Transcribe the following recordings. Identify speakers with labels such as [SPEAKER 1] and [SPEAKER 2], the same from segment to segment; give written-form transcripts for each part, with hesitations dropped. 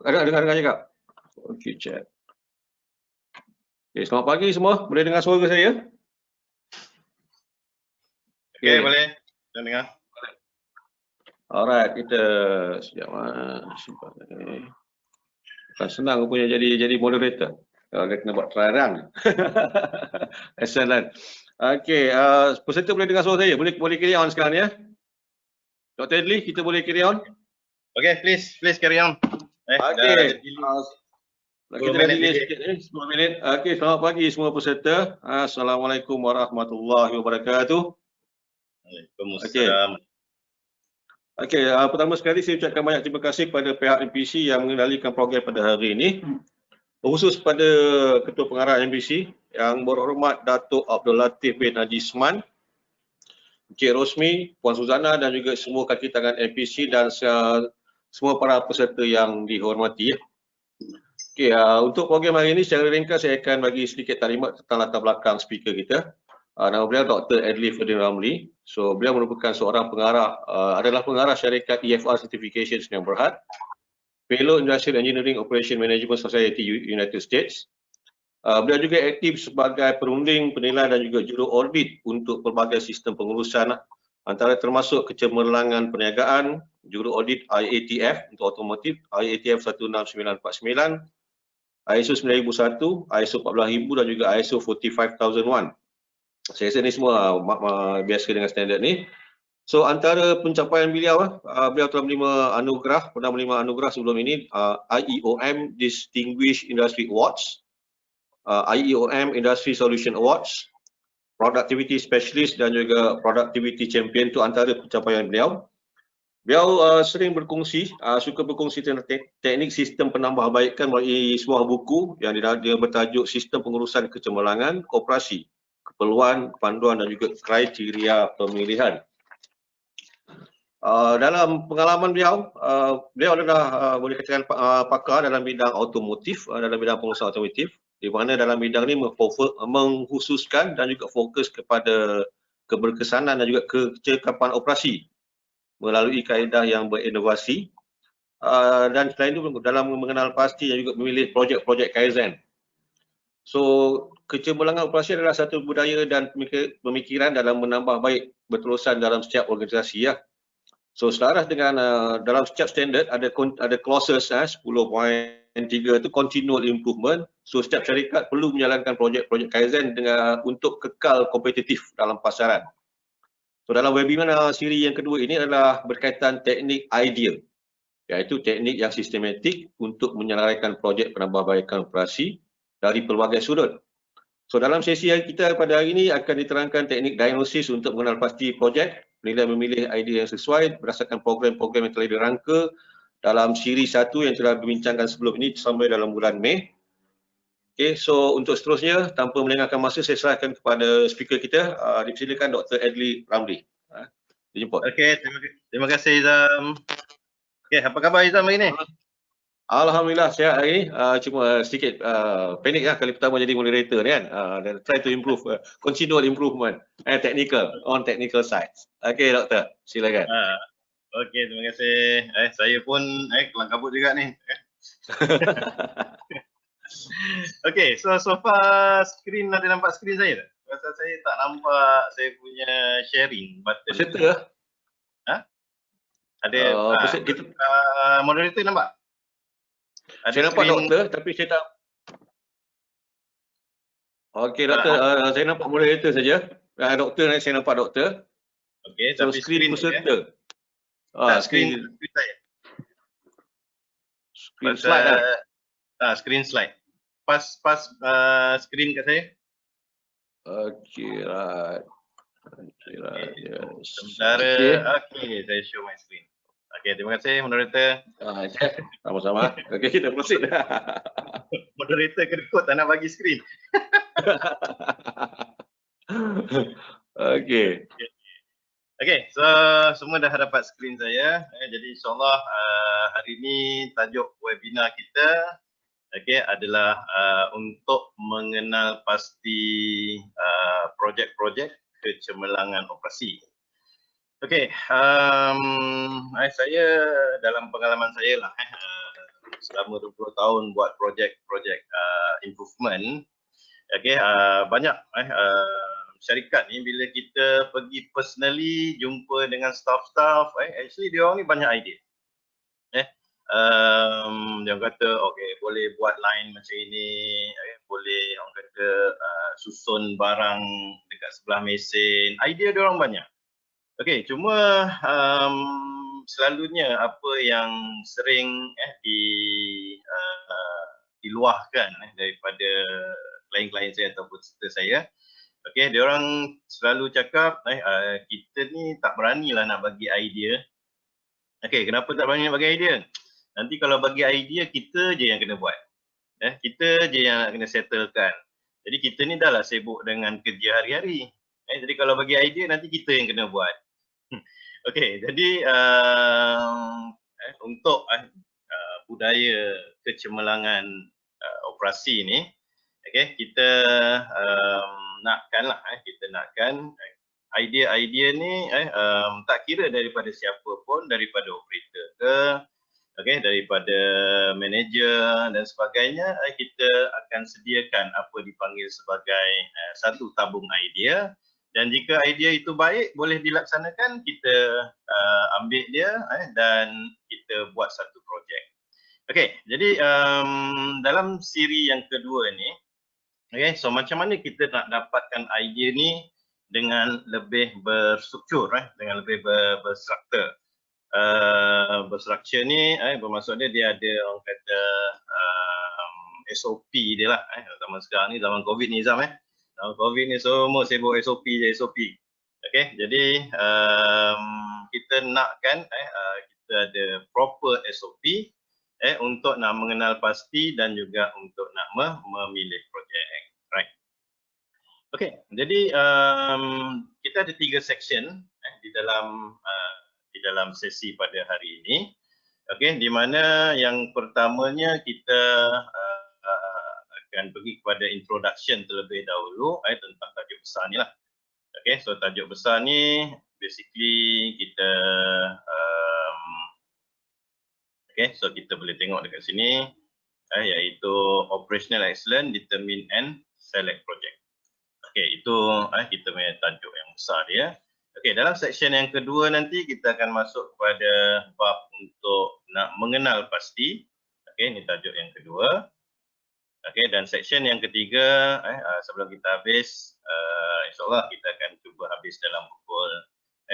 [SPEAKER 1] Ada dengar cakap? Okey, chat. Okay, selamat pagi semua. Boleh dengar suara saya?
[SPEAKER 2] Okey, boleh. Boleh dengar.
[SPEAKER 1] Alright, kita sekejap. Simpan ni. Bukan senang punya jadi moderator. Kalau dia kena buat trial run. Excellent. Okey, peserta boleh dengar suara saya? Boleh carry on sekarang ya? Dr. Adli, kita boleh carry on?
[SPEAKER 2] Okey, please carry on.
[SPEAKER 1] Okey. Kita dah delay sikit ni, 10 minit. Okey, selamat pagi semua peserta. Assalamualaikum warahmatullahi wabarakatuh.
[SPEAKER 2] Waalaikumsalam.
[SPEAKER 1] Okey, pertama sekali saya ucapkan banyak terima kasih kepada pihak MPC yang mengendalikan program pada hari ini. Khusus pada Ketua Pengarah MPC yang berhormat Datuk Abdul Latif bin Haji Isman, Encik Rosmi, Puan Suzana dan juga semua kaki tangan MPC dan semua para peserta yang dihormati. Okey, untuk program hari ini secara ringkas saya akan bagi sedikit taklimat tentang latar belakang speaker kita. Nama beliau Dr. Adli Ferdin Ramli. So, beliau merupakan seorang pengarah, adalah pengarah syarikat EFR Certification yang Berhad, Fellow Industrial Engineering Operation Management Society United States. Beliau juga aktif sebagai perunding, penilai dan juga juru audit untuk pelbagai sistem pengurusan antara termasuk kecemerlangan perniagaan, juru audit IATF untuk otomotif, IATF 16949, ISO 9001, ISO 14000 dan juga ISO 45001. Saya rasa ni semua biasa dengan standard ni. So antara pencapaian beliau, beliau telah pernah menerima anugerah sebelum ini, IEOM Distinguished Industry Awards, IEOM Industry Solution Awards, Productivity Specialist dan juga Productivity Champion, itu antara pencapaian beliau. Beliau sering suka berkongsi tentang teknik sistem penambahbaikan melalui sebuah buku yang dia bertajuk Sistem Pengurusan Kecemerlangan Operasi, Keperluan, Panduan dan juga Kriteria Pemilihan. Dalam pengalaman beliau, beliau adalah boleh katakan pakar dalam bidang otomotif, dalam bidang pengurusan otomotif, di mana dalam bidang ini mengkhususkan dan juga fokus kepada keberkesanan dan juga kecekapan operasi melalui kaedah yang berinovasi, dan selain itu dalam mengenal pasti dan juga memilih projek-projek Kaizen. So, kecemerlangan operasi adalah satu budaya dan pemikiran dalam menambah baik berterusan dalam setiap organisasi ya. So, selaras dengan dalam setiap standard ada clauses 10.3 itu continual improvement. So, setiap syarikat perlu menjalankan projek-projek Kaizen untuk kekal kompetitif dalam pasaran. So, dalam webinar siri yang kedua ini adalah berkaitan teknik ideal, iaitu teknik yang sistematik untuk menyelaraikan projek penambahbaikan operasi dari pelbagai sudut. So, dalam sesi kita pada hari ini akan diterangkan teknik diagnosis untuk mengenal pasti projek, menilai memilih idea yang sesuai berdasarkan program-program yang telah dirangka dalam siri 1 yang telah dibincangkan sebelum ini sampai dalam bulan Mei. Okey, so untuk seterusnya, tanpa melengahkan masa, saya serahkan kepada speaker kita. Dipersilakan Dr. Adli Ramli. Dijemput.
[SPEAKER 2] Okey, terima kasih Izam. Okey, apa khabar Izam hari ini?
[SPEAKER 1] Alhamdulillah sihat hari ini. Cuma sedikit panik lah kali pertama jadi moderator ni kan. Dan try to improve, continual improvement technical side. Okey doktor, silakan.
[SPEAKER 2] Okey, terima kasih. Saya pun kelang kabut juga ni. Okey, so far screen, ada nampak screen saya tak? Pasal saya tak nampak saya punya sharing button.
[SPEAKER 1] Peserta?
[SPEAKER 2] Ada moderator nampak?
[SPEAKER 1] Saya nampak doktor tapi saya tak. Okey doktor, saya nampak moderator saja. Doktor saya nampak doktor.
[SPEAKER 2] Okey,
[SPEAKER 1] so,
[SPEAKER 2] tapi
[SPEAKER 1] screen peserta.
[SPEAKER 2] Screen saya.
[SPEAKER 1] Screen slide lah.
[SPEAKER 2] Screen slide. Pas screen kat saya.
[SPEAKER 1] Okey, right.
[SPEAKER 2] Sementara, okey, saya show my screen. Okey, terima kasih moderator.
[SPEAKER 1] Sama-sama. Okey, kita proceed.
[SPEAKER 2] Moderator kedekut tak nak bagi screen.
[SPEAKER 1] Okey.
[SPEAKER 2] Okey, so semua dah dapat screen saya. Jadi insyaAllah hari ini tajuk webinar kita adalah untuk mengenal pasti projek-projek kecemerlangan operasi. Okey, saya dalam pengalaman saya lah selama 20 tahun buat projek-projek improvement, okey, banyak syarikat ni bila kita pergi personally jumpa dengan staff-staff, actually dia orang ni banyak idea. Dia kata okey boleh buat line macam ini, boleh orang kata susun barang dekat sebelah mesin, idea dia orang banyak. Okey, cuma selalunya apa yang sering diluahkan daripada klien-klien saya ataupun peserta saya, okey, dia orang selalu cakap kita ni tak beranilah nak bagi idea. Okey, kenapa tak berani nak bagi idea? Nanti kalau bagi idea kita je yang kena buat. Kita je yang nak kena settlekan. Jadi kita ni dah lah sibuk dengan kerja hari-hari. Jadi kalau bagi idea nanti kita yang kena buat. Okey, jadi untuk budaya kecemerlangan operasi ni, okey, kita nakkan idea-idea ni tak kira daripada siapa pun, daripada operator ke, okey, daripada manager dan sebagainya, kita akan sediakan apa dipanggil sebagai satu tabung idea, dan jika idea itu baik boleh dilaksanakan, kita ambil dia dan kita buat satu projek. Okey, jadi dalam siri yang kedua ni, okey, so macam mana kita nak dapatkan idea ni dengan lebih berstruktur, dengan lebih berstruktur. Berstruktur ni bermaksud dia ada orang kata SOP dia lah. Zaman sekarang ni, zaman COVID ni Zam. Zaman COVID ni semua sibuk SOP je, SOP. Okay, jadi kita nakkan kita ada proper SOP untuk nak mengenal pasti dan juga untuk nak memilih projek. Right. Okay, jadi kita ada 3 section di dalam sesi pada hari ini. Okey, di mana yang pertamanya kita akan pergi kepada introduction terlebih dahulu tentang tajuk besar ni lah. Okey, so tajuk besar ni basically kita okey, so kita boleh tengok dekat sini iaitu Operational Excellence, Determine and Select Project. Okey, itu kita punya tajuk yang besar dia. Okey, dalam section yang kedua nanti kita akan masuk kepada bab untuk nak mengenal pasti. Okey, ini tajuk yang kedua. Okey, dan section yang ketiga sebelum kita habis, insyaAllah kita akan cuba habis dalam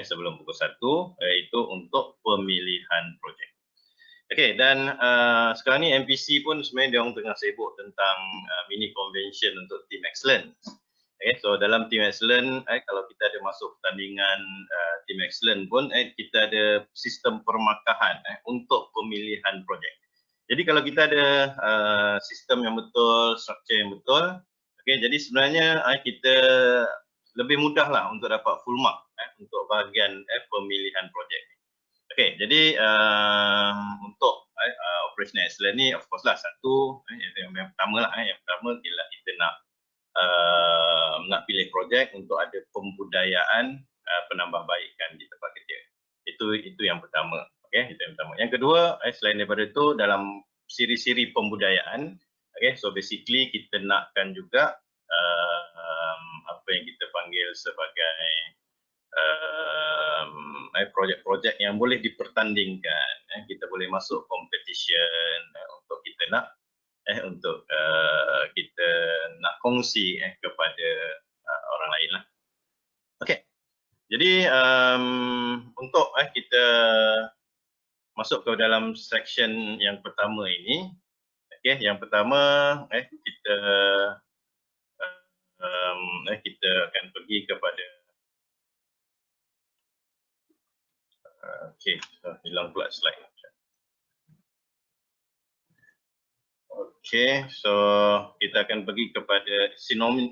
[SPEAKER 2] sebelum pukul 1, iaitu untuk pemilihan projek. Okey, dan sekarang ni MPC pun sebenarnya dia orang tengah sibuk tentang mini convention untuk Team Excellence. Okay, so dalam Team Excellence, kalau kita ada masuk pertandingan Team Excellence pun, kita ada sistem permakahan untuk pemilihan projek. Jadi kalau kita ada sistem yang betul, struktur yang betul, okay, jadi sebenarnya kita lebih mudah lah untuk dapat full mark untuk bahagian pemilihan projek. Okay, jadi untuk Operational Excellence ni, of course lah satu, yang pertama lah, yang pertama ialah kita nak pilih projek untuk ada pembudayaan penambahbaikan di tempat kerja. Itu yang pertama. Okey, itu yang pertama. Yang kedua, selain daripada itu dalam siri-siri pembudayaan, okey, so basically kita nakkan juga apa yang kita panggil sebagai projek-projek yang boleh dipertandingkan. Kita boleh masuk competition untuk kita nak untuk kita nak kongsi kepada orang lain lah. Okey, jadi untuk kita masuk ke dalam section yang pertama ini. Okey, yang pertama kita akan pergi kepada okey, hilang pula slide. Okay, so kita akan pergi kepada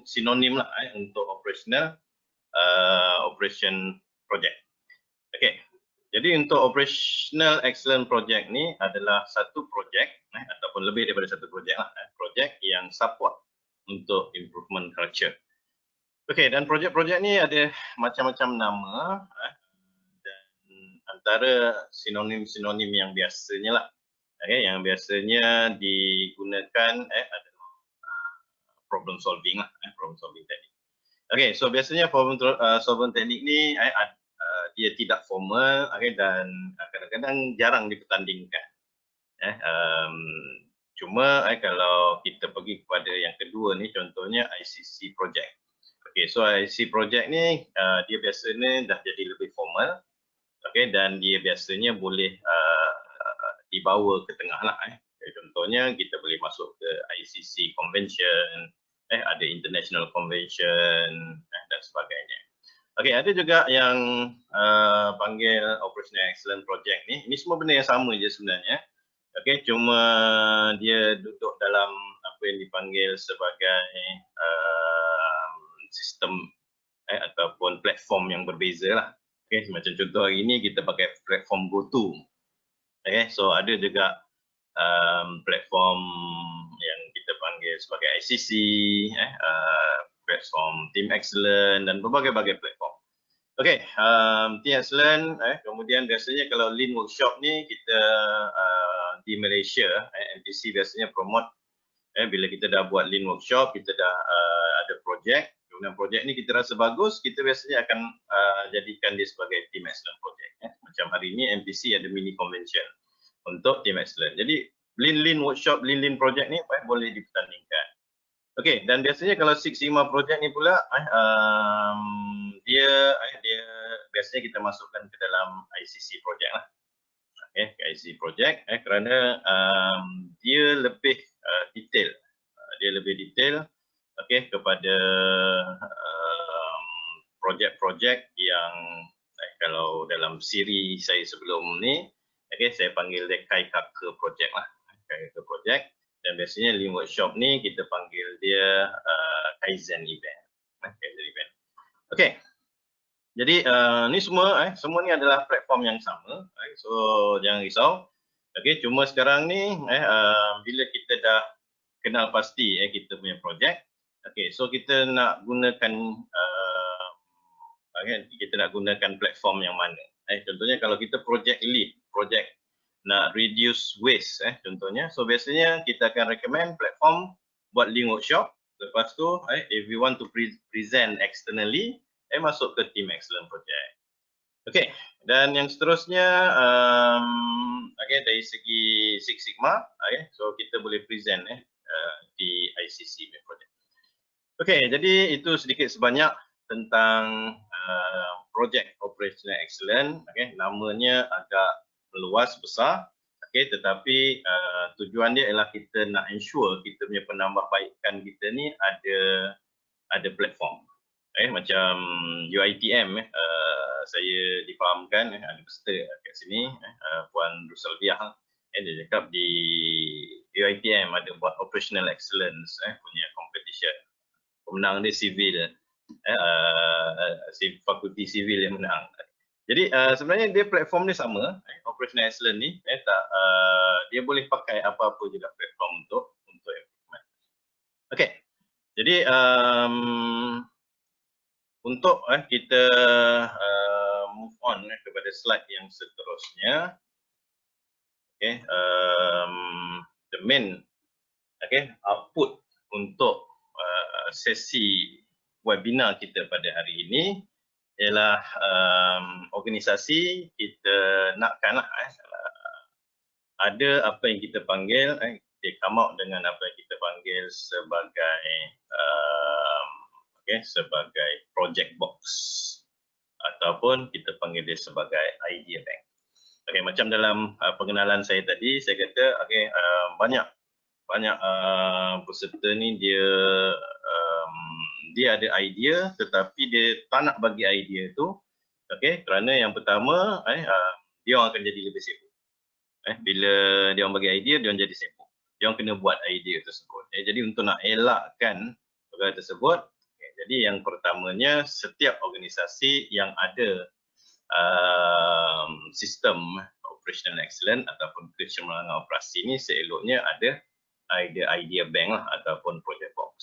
[SPEAKER 2] sinonim lah untuk operation project. Okay, jadi untuk Operational Excellence Project ni adalah satu projek ataupun lebih daripada satu projek lah, projek yang support untuk improvement culture. Okay, dan projek-projek ni ada macam-macam nama antara sinonim-sinonim yang biasanya lah. Okay, yang biasanya digunakan adalah problem solving lah, problem solving teknik. Okay, so biasanya problem solving teknik ni dia tidak formal, okay, dan kadang-kadang jarang dipertandingkan. Cuma kalau kita pergi kepada yang kedua ni, contohnya ICC project. Okay, so ICC project ni dia biasanya dah jadi lebih formal, okay, dan dia biasanya boleh dibawa ke tengah lah. Contohnya kita boleh masuk ke ICC convention, ada international convention dan sebagainya. Okay, ada juga yang panggil operational excellence project ni. Ini semua benda yang sama je sebenarnya. Okay, cuma dia duduk dalam apa yang dipanggil sebagai sistem ataupun platform yang berbeza lah. Okay, macam contoh hari ini kita pakai platform GoTo. Okay, so ada juga platform yang kita panggil sebagai ICC, platform Team Excellent dan berbagai-bagai platform. Okay, Team Excellent, kemudian biasanya kalau Lean Workshop ni kita di Malaysia, MPC biasanya promote bila kita dah buat Lean Workshop, kita dah ada projek, kemudian projek ni kita rasa bagus, kita biasanya akan jadikan dia sebagai Team Excellent project. Macam hari ini MPC ada mini convention untuk Team Excellent. Jadi Lean Workshop, Lean project ni boleh dipertandingkan. Okey, dan biasanya kalau Six Sigma project ni pula dia biasanya kita masukkan ke dalam ICC project lah. Okay, ICC project kerana dia lebih detail. Dia lebih detail kepada projek-projek yang kalau dalam siri saya sebelum ni, saya panggil dia Kaikake project lah. Kaikake project. Dan biasanya Lean Workshop ni kita panggil dia Kaizen event. Kaizen event. Okay. Jadi ni semua ni adalah platform yang sama. So jangan risau. Okay, cuma sekarang ni bila kita dah kenal pasti kita punya projek. Okay, so kita nak gunakan platform yang mana. Contohnya kalau kita project lead, project nak reduce waste contohnya. So biasanya kita akan recommend platform buat Lean Workshop. Lepas tu if we want to present externally, masuk ke Team Excellent Project. Okay, dan yang seterusnya dari segi Six Sigma, so kita boleh present di ICC project. Okay, jadi itu sedikit sebanyak tentang Project Operational Excellence. Namanya agak meluas besar, tetapi tujuan dia ialah kita nak ensure kita punya penambahbaikan kita ni ada platform. Macam UiTM, saya difahamkan ada peserta kat sini, Puan Rusalviah, dia cakap di UiTM ada buat Operational Excellence punya competition. Pemenang dia civil, fakulti civil yang menang. Jadi sebenarnya dia platform ni sama, Operational Excellence ni, dia boleh pakai apa-apa juga platform untuk implement. Okay, jadi untuk kita move on kepada slide yang seterusnya. Okay, the main output untuk sesi webinar kita pada hari ini ialah organisasi kita nakkanlah ada apa yang kita panggil dia come out dengan apa yang kita panggil sebagai sebagai project box ataupun kita panggil dia sebagai idea bank. Okay, macam dalam pengenalan saya tadi, saya kata banyak peserta ni dia ada idea tetapi dia tak nak bagi idea tu, kerana yang pertama dia orang akan jadi lebih sibuk. Bila dia orang bagi idea, dia orang jadi sibuk. Dia orang kena buat idea tersebut. Jadi untuk nak elakkan perkara tersebut, jadi yang pertamanya setiap organisasi yang ada sistem operational excellence ataupun kecermanan operasi ni seeloknya ada idea bank lah ataupun project box.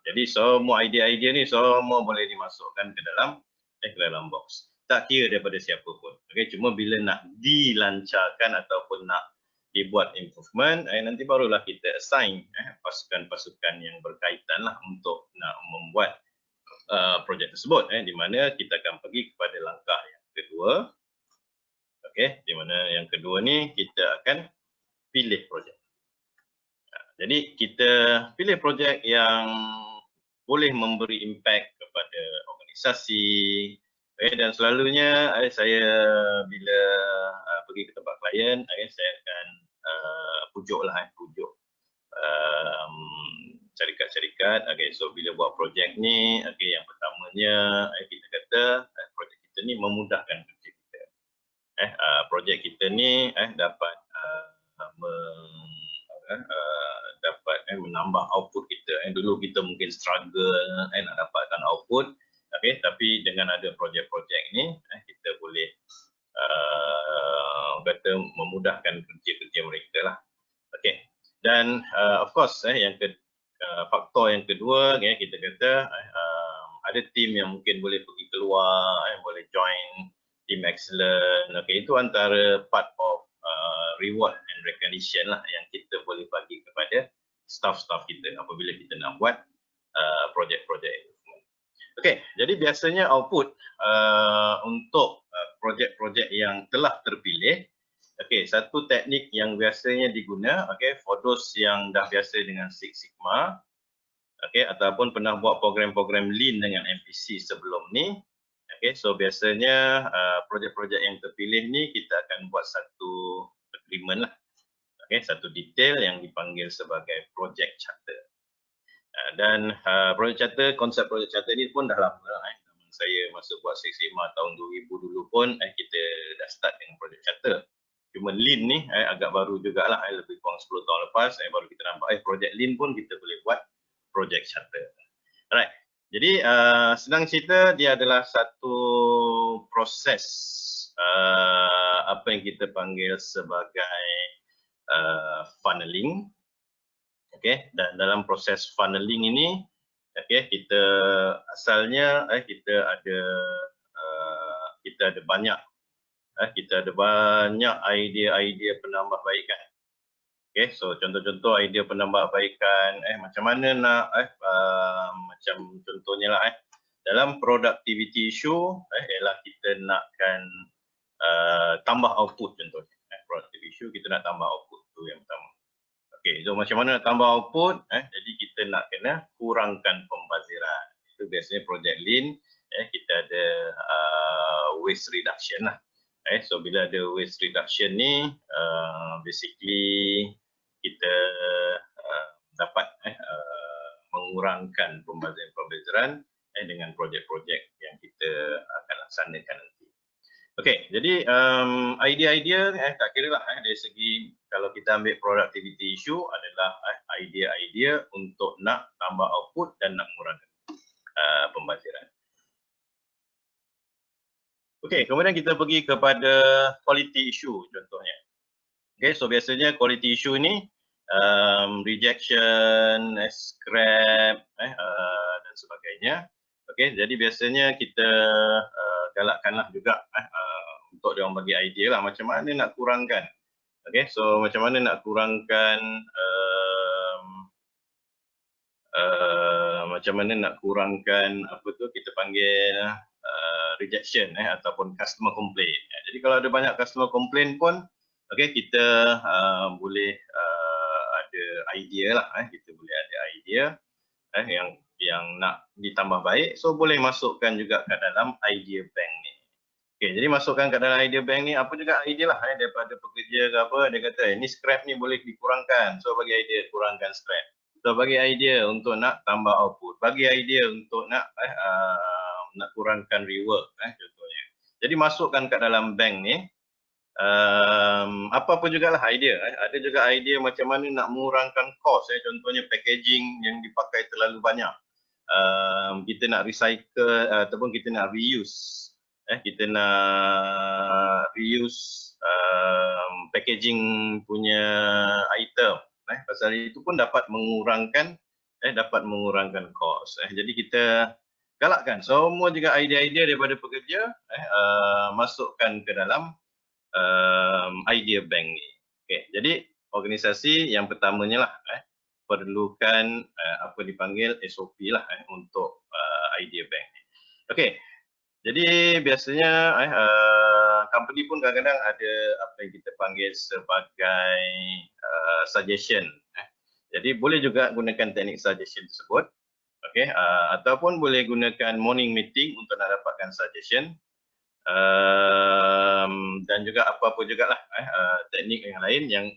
[SPEAKER 2] Jadi semua idea-idea ni semua boleh dimasukkan ke dalam box. tak kira daripada siapa pun. Okay, cuma bila nak dilancarkan ataupun nak dibuat improvement, nanti barulah kita assign pasukan-pasukan yang berkaitan lah untuk nak membuat projek tersebut, di mana kita akan pergi kepada langkah yang kedua. Okay, di mana yang kedua ni kita akan pilih projek. Jadi kita pilih projek yang boleh memberi impact kepada organisasi, dan selalunya saya bila pergi ke tempat klien, saya akan pujuk syarikat-syarikat. So bila buat projek ni, yang pertamanya kita kata projek kita ni memudahkan kerja kita. Projek kita ni dapat dapat menambah output kita. Dulu kita mungkin struggle nak dapatkan output, tapi dengan ada projek-projek ni kita boleh kata memudahkan kerja-kerja mereka lah. Dan of course faktor yang kedua, kita kata ada tim yang mungkin boleh pergi keluar, boleh join team excellent. Itu antara part of reward and recognition lah yang kita boleh bagi kepada staff-staff kita apabila kita nak buat projek-projek improvement. Jadi biasanya output untuk projek-projek yang telah terpilih, satu teknik yang biasanya diguna, for those yang dah biasa dengan Six Sigma, ataupun pernah buat program-program Lean dengan MPC sebelum ni, so biasanya projek-projek yang terpilih ni kita akan buat satu agreement lah, satu detail yang dipanggil sebagai project charter. Dan project charter, konsep project charter ni pun dah lama lah. Saya masuk buat Six Sigma tahun 2000 dulu pun kita dah start dengan project charter. Cuma Lean ni agak baru jugalah, lebih kurang 10 tahun lepas baru kita nampak project Lean pun kita boleh buat project charter. Alright. Jadi senang cerita, dia adalah satu proses apa yang kita panggil sebagai funneling. Dan dalam proses funneling ini, kita asalnya kita ada banyak idea-idea penambahbaikan. So contoh-contoh idea penambahbaikan, macam mana nak macam contohnya lah dalam productivity issue, ialah kita nakkan tambah output contohnya. Productivity issue kita nak tambah output, tu yang pertama. So macam mana nak tambah output? Jadi kita nak kena kurangkan pembaziran. Itu biasanya project Lean, kita ada waste reduction lah. So bila ada waste reduction ni, basically kita dapat mengurangkan pembaziran dengan projek-projek yang kita akan laksanakan nanti. Jadi idea-idea tak kira lah dari segi kalau kita ambil productivity issue adalah idea-idea untuk nak tambah output dan nak mengurangkan pembaziran. Kemudian kita pergi kepada quality issue contohnya. So biasanya quality issue ni rejection, scrap dan sebagainya. Jadi biasanya kita galakkanlah juga untuk dia orang bagi idea lah macam mana nak kurangkan. So macam mana nak kurangkan apa tu kita panggil rejection ataupun customer complaint. Jadi kalau ada banyak customer complaint pun kita boleh ada idea lah, kita boleh ada idea yang nak ditambah baik, so boleh masukkan juga ke dalam idea bank ni. Jadi masukkan ke dalam idea bank ni apa juga idea lah daripada pekerja ke apa, dia kata ni scrap ni boleh dikurangkan, so bagi idea kurangkan scrap. So bagi idea untuk nak tambah output, bagi idea untuk nak kurangkan rework contohnya. Jadi masukkan kat dalam bank ni apa-apa jugalah idea. Ada juga idea macam mana nak mengurangkan kos, contohnya packaging yang dipakai terlalu banyak. Kita nak recycle ataupun kita nak reuse. Kita nak reuse packaging punya item. Pasal itu pun dapat mengurangkan kos. Jadi kita galakkan semua juga idea-idea daripada pekerja masukkan ke dalam idea bank ni. Okey, jadi organisasi yang pertamanya lah perlukan apa dipanggil SOP lah untuk idea bank ni. Okey. Jadi biasanya company pun kadang-kadang ada apa yang kita panggil sebagai suggestion. Jadi boleh juga gunakan teknik suggestion tersebut. Okey, ataupun boleh gunakan morning meeting untuk nak dapatkan suggestion. Dan juga apa-apa jugalah teknik yang lain yang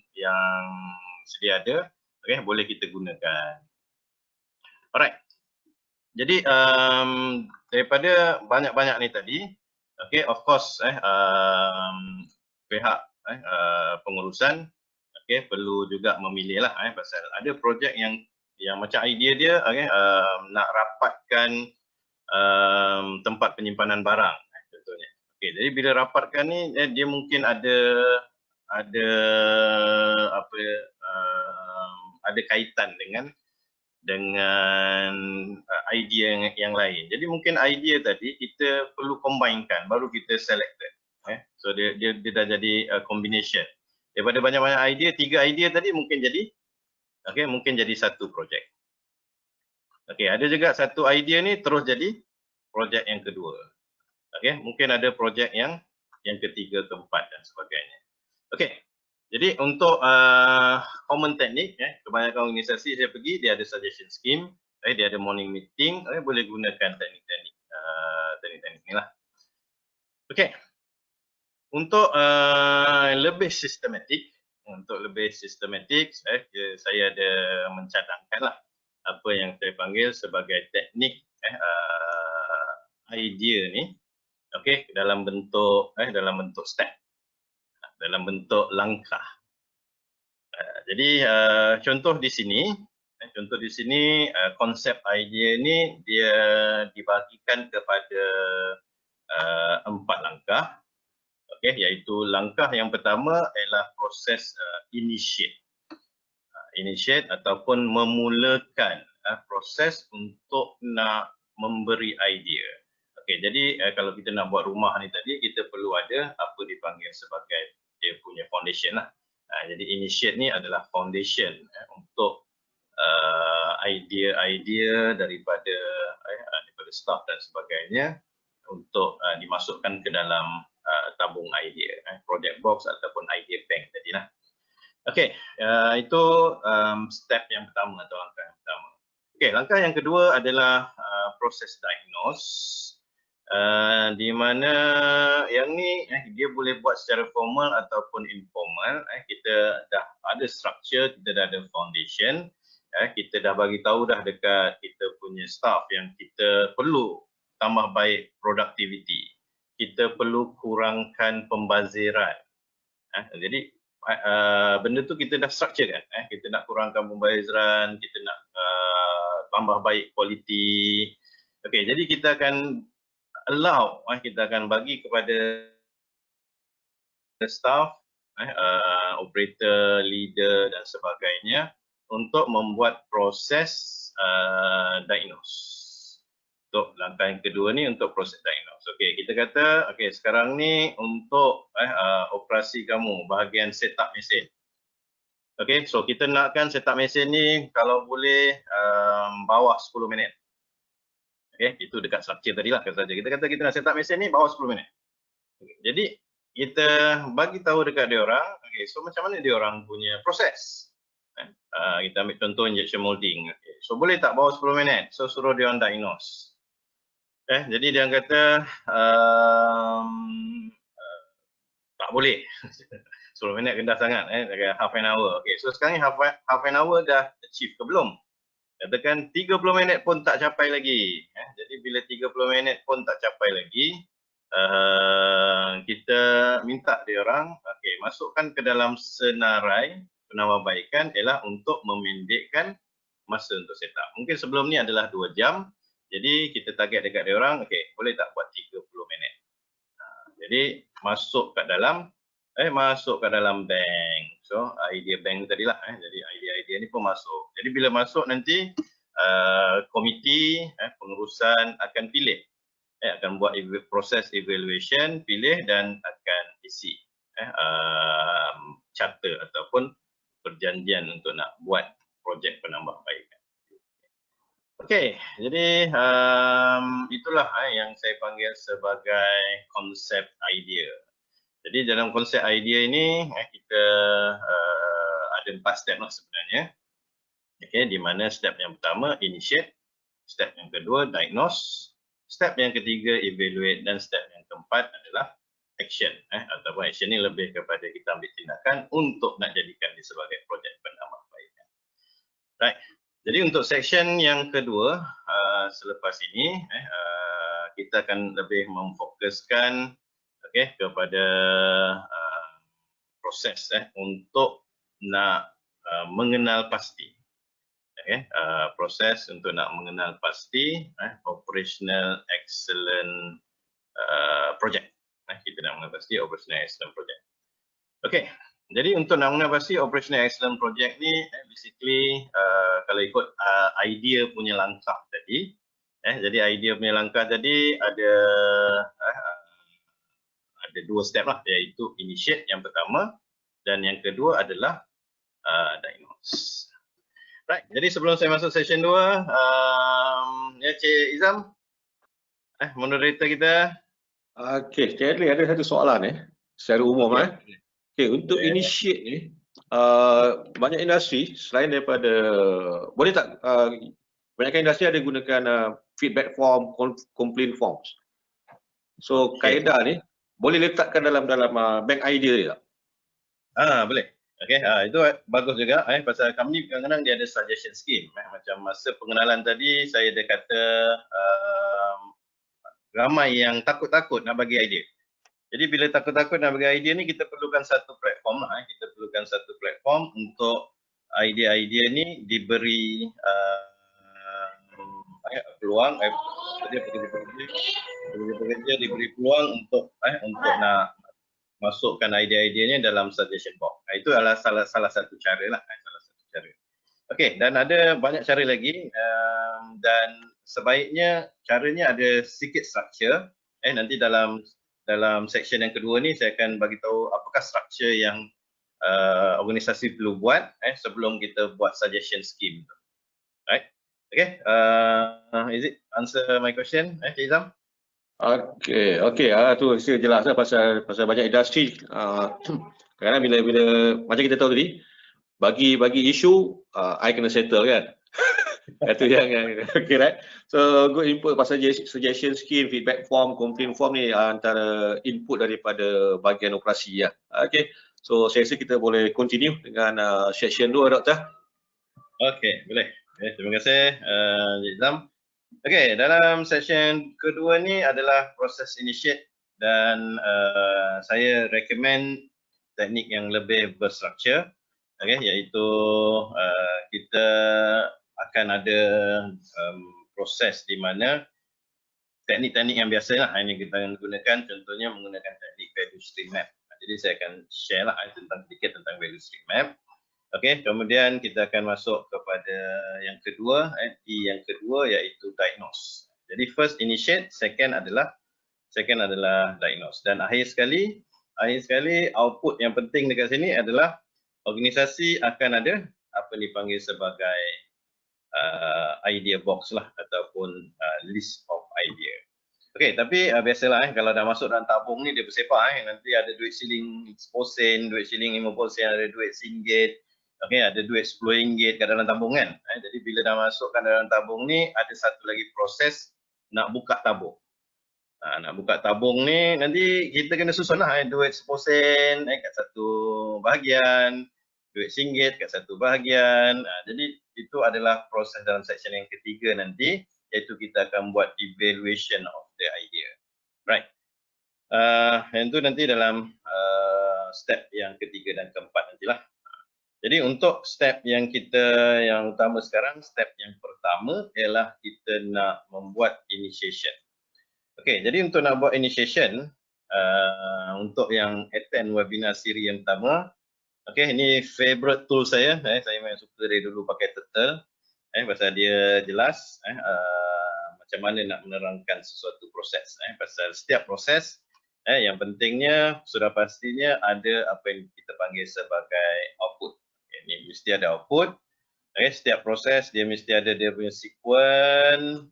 [SPEAKER 2] sedia ada, okey, boleh kita gunakan. Alright. Jadi daripada banyak-banyak ni tadi, okey, of course pihak pengurusan okey perlu juga memilih lah pasal ada projek yang macam idea dia nak rapatkan tempat penyimpanan barang contohnya. Okey, jadi bila rapatkan ni dia mungkin ada ada kaitan dengan idea yang lain. Jadi mungkin idea tadi kita perlu combinekan baru kita selected. So dia dah jadi combination. Daripada banyak-banyak idea, 3 idea tadi mungkin jadi mungkin jadi satu projek. Okey, ada juga satu idea ni terus jadi projek yang kedua. Okey, mungkin ada projek yang ketiga, keempat dan sebagainya. Okey. Jadi untuk common teknik, kebanyakan organisasi saya pergi, dia ada suggestion scheme, dia ada morning meeting, boleh gunakan teknik-teknik ni lah. Okey, untuk lebih sistematik, saya ada mencadangkan lah apa yang saya panggil sebagai teknik idea ni, okey, dalam bentuk step. Dalam bentuk langkah. Jadi contoh di sini konsep idea ni dia dibahagikan kepada 4 langkah. Okey, iaitu langkah yang pertama ialah proses initiate. Initiate ataupun memulakan proses untuk nak memberi idea. Okey, jadi kalau kita nak buat rumah ni tadi, kita perlu ada apa dipanggil sebagai dia punya foundation lah. Jadi initiate ni adalah foundation untuk idea-idea daripada staff dan sebagainya untuk dimasukkan ke dalam tabung idea, project box ataupun idea bank tadi lah. Okey, itu step yang pertama atau langkah yang pertama. Okey, langkah yang kedua adalah proses diagnose. Di mana yang ni dia boleh buat secara formal ataupun informal. Kita dah ada structure, kita dah ada foundation, kita dah bagi tahu dah dekat kita punya staff yang kita perlu tambah baik productivity, kita perlu kurangkan pembaziran. Jadi benda tu kita dah structure kan, kita nak kurangkan pembaziran, kita nak tambah baik quality. Okey, jadi kita akan allow, kita akan bagi kepada staff, operator, leader dan sebagainya untuk membuat proses diagnose. Untuk langkah yang kedua ni untuk proses diagnose. Okey, kita kata okey sekarang ni untuk operasi kamu bahagian setup mesin. Okey, so kita nakkan setup mesin ni kalau boleh bawah 10 minit. Okey, itu dekat structure tadi lah kata saja. Kita kata kita nak setup mesin ni bawah 10 minit. Okay. Jadi kita bagi tahu dekat dia orang, okey, so macam mana dia orang punya proses. Kita ambil contoh injection molding. Okay. So boleh tak bawah 10 minit? So suruh dia orang diagnose. Jadi dia kata tak boleh. 10 minit rendah sangat, half an hour. Okay. So sekarang ni half an hour dah achieve ke belum? Katakan 30 minit pun tak capai lagi. Jadi bila 30 minit pun tak capai lagi, kita minta dia orang masukkan ke dalam senarai penambahbaikan ialah untuk memendekkan masa untuk setup. Mungkin sebelum ni adalah 2 jam. Jadi kita target dekat dia orang, boleh tak buat 30 minit. Jadi masuk kat dalam bank. So idea bank tadilah. Jadi idea ni pun masuk. Jadi bila masuk nanti komiti pengurusan akan pilih, akan buat proses evaluation, pilih dan akan isi charter ataupun perjanjian untuk nak buat projek penambahbaikan. Okey, jadi itulah yang saya panggil sebagai konsep idea. Jadi dalam konsep idea ini kita ada 4 step lah sebenarnya. Okey, di mana step yang pertama initiate, step yang kedua diagnose, step yang ketiga evaluate dan step yang keempat adalah action. Ataupun action ni lebih kepada kita ambil tindakan untuk nak jadikan dia sebagai projek penambahbaikan. Right. Jadi untuk section yang kedua selepas ini kita akan lebih memfokuskan kepada proses untuk nak mengenal pasti. Proses untuk nak mengenal pasti operational excellent project. Kita nak mengenal pasti operational excellent project. Okey, jadi untuk nak mengenal pasti operational excellent project ni basically kalau ikut idea punya langkah tadi, jadi idea punya langkah tadi ada 2 step lah, iaitu initiate yang pertama dan yang kedua adalah diagnose. Right, jadi sebelum saya masuk session 2, Cik Izam, moderator kita.
[SPEAKER 1] Okey, Cik Adli ada satu soalan secara umum. Okey, untuk initiate ni, banyak industri selain daripada, boleh tak, banyakkan industri ada gunakan feedback form, complaint forms. So kaedah ni boleh letakkan dalam bank idea dia tak?
[SPEAKER 2] Boleh. Okey, itu bagus juga pasal kami kadang-kadang dia ada suggestion scheme. Macam masa pengenalan tadi saya ada kata ramai yang takut-takut nak bagi idea. Jadi bila takut-takut nak bagi idea ni kita perlukan satu platform lah. Kita perlukan satu platform untuk idea-idea ni diberi peluang, pekerja diberi peluang untuk nak masukkan idea-ideanya dalam suggestion box. Itu adalah salah satu cara lah. Salah satu cara. Okey, dan ada banyak cara lagi dan sebaiknya caranya ada sikit structure. Nanti dalam section yang kedua ni saya akan bagi tahu apakah structure yang organisasi perlu buat sebelum kita buat suggestion scheme. Right? Okay. Is it answer my question, Izam?
[SPEAKER 1] Okey, tu saya jelas pasal banyak industri. Kadang bila macam kita tahu tadi, bagi isu I kena settle kan. Itu yang okey, right? So good input pasal suggestion scheme, feedback form, complaint form ni antara input daripada bahagian operasi ya. Okey. So saya rasa kita boleh continue dengan section 2, Doktor.
[SPEAKER 2] Okey, boleh. Terima kasih Izam. Okey, dalam session kedua ni adalah proses initiate dan saya recommend teknik yang lebih berstruktur, iaitu kita akan ada proses di mana teknik-teknik yang biasa lah yang kita akan gunakan, contohnya menggunakan teknik value stream map. Jadi saya akan share lah sedikit tentang value stream map. Okey, kemudian kita akan masuk kepada yang kedua, yang kedua iaitu diagnose. Jadi first initiate, second adalah diagnose. Dan akhir sekali output yang penting dekat sini adalah organisasi akan ada apa dipanggil sebagai idea box lah ataupun list of idea. Okey, tapi biasalah kalau dah masuk dalam tabung ni dia bersepah nanti ada duit siling 10 sen, duit siling 50 sen, ada duit RM1. Okey, ada duit RM10 kat dalam tabung kan. Jadi bila dah masukkan dalam tabung ni ada satu lagi proses nak buka tabung. Nak buka tabung ni nanti kita kena susun lah duit 10 sen kat satu bahagian, duit RM1 kat satu bahagian. Jadi itu adalah proses dalam section yang ketiga nanti, iaitu kita akan buat evaluation of the idea. Right. Yang tu nanti dalam step yang ketiga dan keempat nantilah. Jadi untuk step yang utama sekarang, step yang pertama ialah kita nak membuat initiation. Okey, jadi untuk nak buat initiation, untuk yang attend webinar siri yang pertama, okey, ini favorite tool saya. Saya memang suka dari dulu pakai Turtle. pasal dia jelas macam mana nak menerangkan sesuatu proses. Pasal setiap proses yang pentingnya sudah pastinya ada apa yang kita panggil sebagai output. Ini mesti ada output. Setiap proses dia mesti ada dia punya sequence.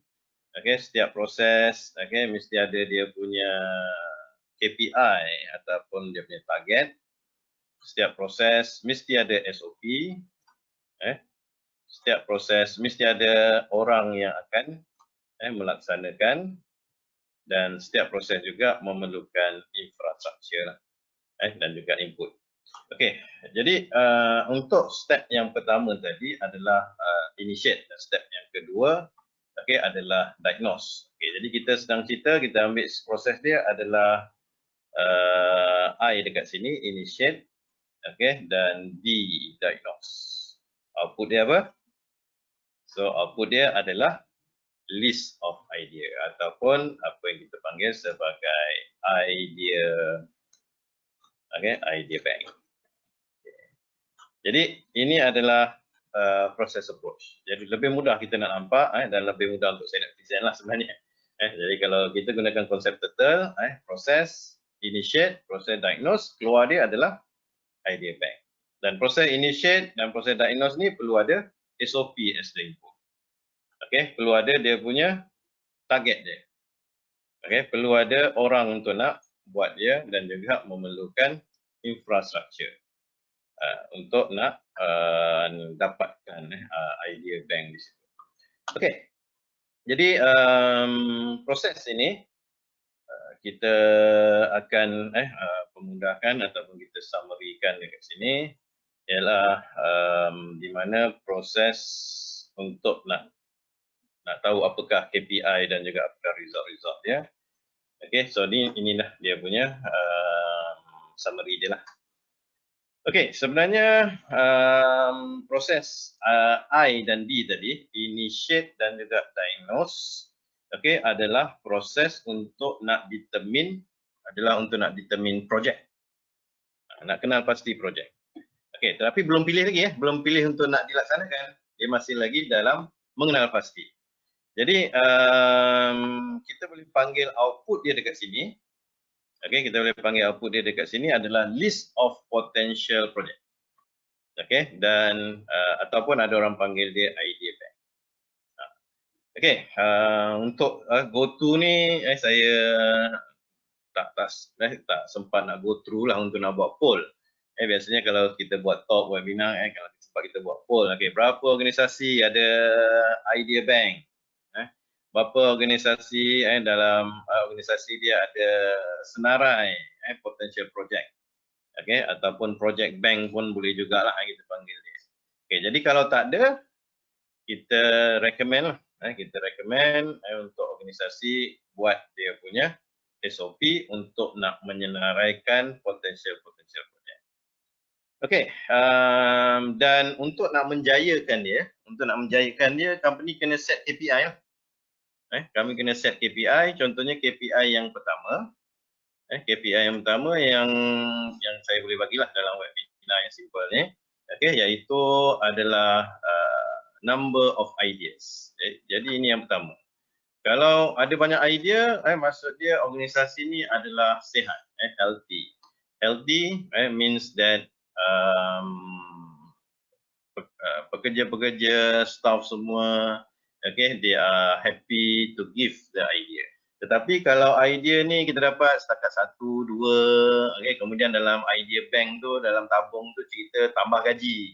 [SPEAKER 2] Setiap proses mesti ada dia punya KPI ataupun dia punya target. Setiap proses mesti ada SOP. Setiap proses mesti ada orang yang akan melaksanakan, dan setiap proses juga memerlukan infrastruktur dan juga input. Okey, jadi untuk step yang pertama tadi adalah initiate, dan step yang kedua adalah diagnose. Jadi kita sedang cerita, kita ambil proses dia adalah I dekat sini, initiate, dan D, diagnose. Output dia apa? So output dia adalah list of idea ataupun apa yang kita panggil sebagai idea, idea bank. Jadi ini adalah proses approach. Jadi lebih mudah kita nak nampak dan lebih mudah untuk saya nak present lah sebenarnya. Jadi kalau kita gunakan konsep turtle, proses initiate, proses diagnose, keluar dia adalah idea bank. Dan proses initiate dan proses diagnose ni perlu ada SOP as the input. Perlu ada dia punya target dia. Perlu ada orang untuk nak buat dia dan juga memerlukan infrastruktur untuk nak dapatkan idea bank di situ. Jadi proses ini kita akan pemudahkan ataupun kita summary-kan dekat sini ialah di mana proses untuk nak tahu apakah KPI dan juga apakah result-result dia. So inilah dia punya summary dia lah. Sebenarnya proses I dan D tadi, initiate dan juga diagnose, adalah proses untuk nak determine projek. Nak kenal pasti projek. Tetapi belum pilih lagi belum pilih untuk nak dilaksanakan. Dia masih lagi dalam mengenal pasti. Jadi kita boleh panggil output dia dekat sini. Kita boleh panggil output dia dekat sini adalah list of potential project. Dan ataupun ada orang panggil dia idea bank. Untuk go to ni saya tak sempat nak go through lah untuk nak buat poll. Biasanya kalau kita buat talk webinar kalau sempat kita buat poll, berapa organisasi ada idea bank? Berapa organisasi dalam organisasi dia ada senarai potential project, ataupun project bank pun boleh jugalah kita panggil dia. Jadi kalau tak ada, kita recommend untuk organisasi buat dia punya SOP untuk nak menyenaraikan potential project. Dan untuk nak menjayakan dia, company kena set KPI lah. Kami kena set KPI, contohnya KPI yang pertama. KPI yang pertama yang saya boleh bagilah dalam webinar yang simple ni, iaitu adalah number of ideas. Jadi ini yang pertama. Kalau ada banyak idea, maksud dia organisasi ni adalah sihat, healthy. Healthy means that pekerja-pekerja, staff semua they are happy to give the idea. Tetapi kalau idea ni kita dapat setakat 1, 2, kemudian dalam idea bank tu, dalam tabung tu cerita tambah gaji,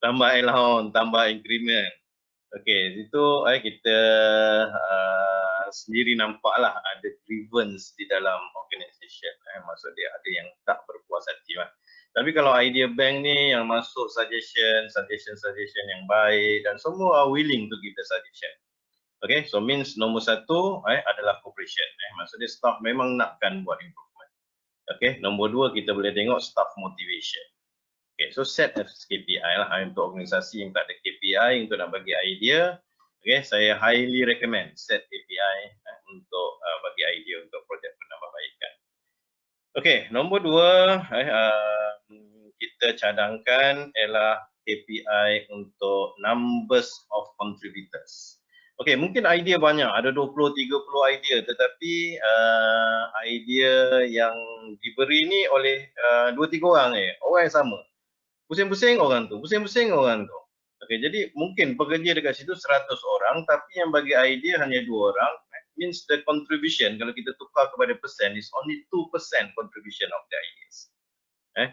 [SPEAKER 2] tambah allowance, tambah increment. Situ kita sendiri nampaklah ada grievance di dalam organisation. Maksud dia ada yang tak berpuas hati lah. Tapi kalau idea bank ni yang masuk suggestion yang baik dan semua are willing to give the suggestion. So means nombor 1 adalah cooperation. Maksudnya staff memang nakkan buat improvement. Nombor 2 kita boleh tengok staff motivation. So set as KPI lah untuk organisasi yang tak ada KPI untuk nak bagi idea. Saya highly recommend set KPI untuk bagi idea untuk projek penambahbaikan. Nombor 2 kita cadangkan ialah KPI untuk numbers of contributors. Okey, mungkin idea banyak, ada 20-30 idea, tetapi idea yang diberi ni oleh 2-3 orang orang yang sama. Pusing-pusing orang tu, pusing-pusing orang tu. Okey, jadi mungkin pekerja dekat situ 100 orang, tapi yang bagi idea hanya 2 orang. Means the contribution, kalau kita tukar kepada persen, is only 2% contribution of the ideas.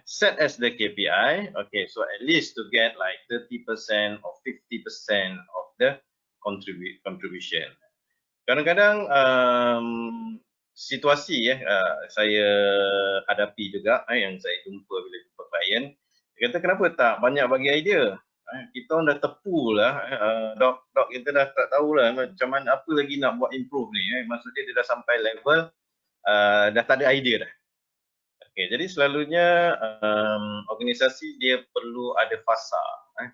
[SPEAKER 2] Set as the KPI, okay, so at least to get like 30% or 50% of the contribution. Kadang-kadang situasi saya hadapi juga yang saya jumpa bila jumpa klien, dia kata kenapa tak banyak bagi idea? Kita orang dah tepu lah, dok kita dah tak tahulah macam mana, apa lagi nak buat improve ni. Maksudnya dia dah sampai level dah tak ada idea dah. Okay, jadi selalunya organisasi dia perlu ada fasa,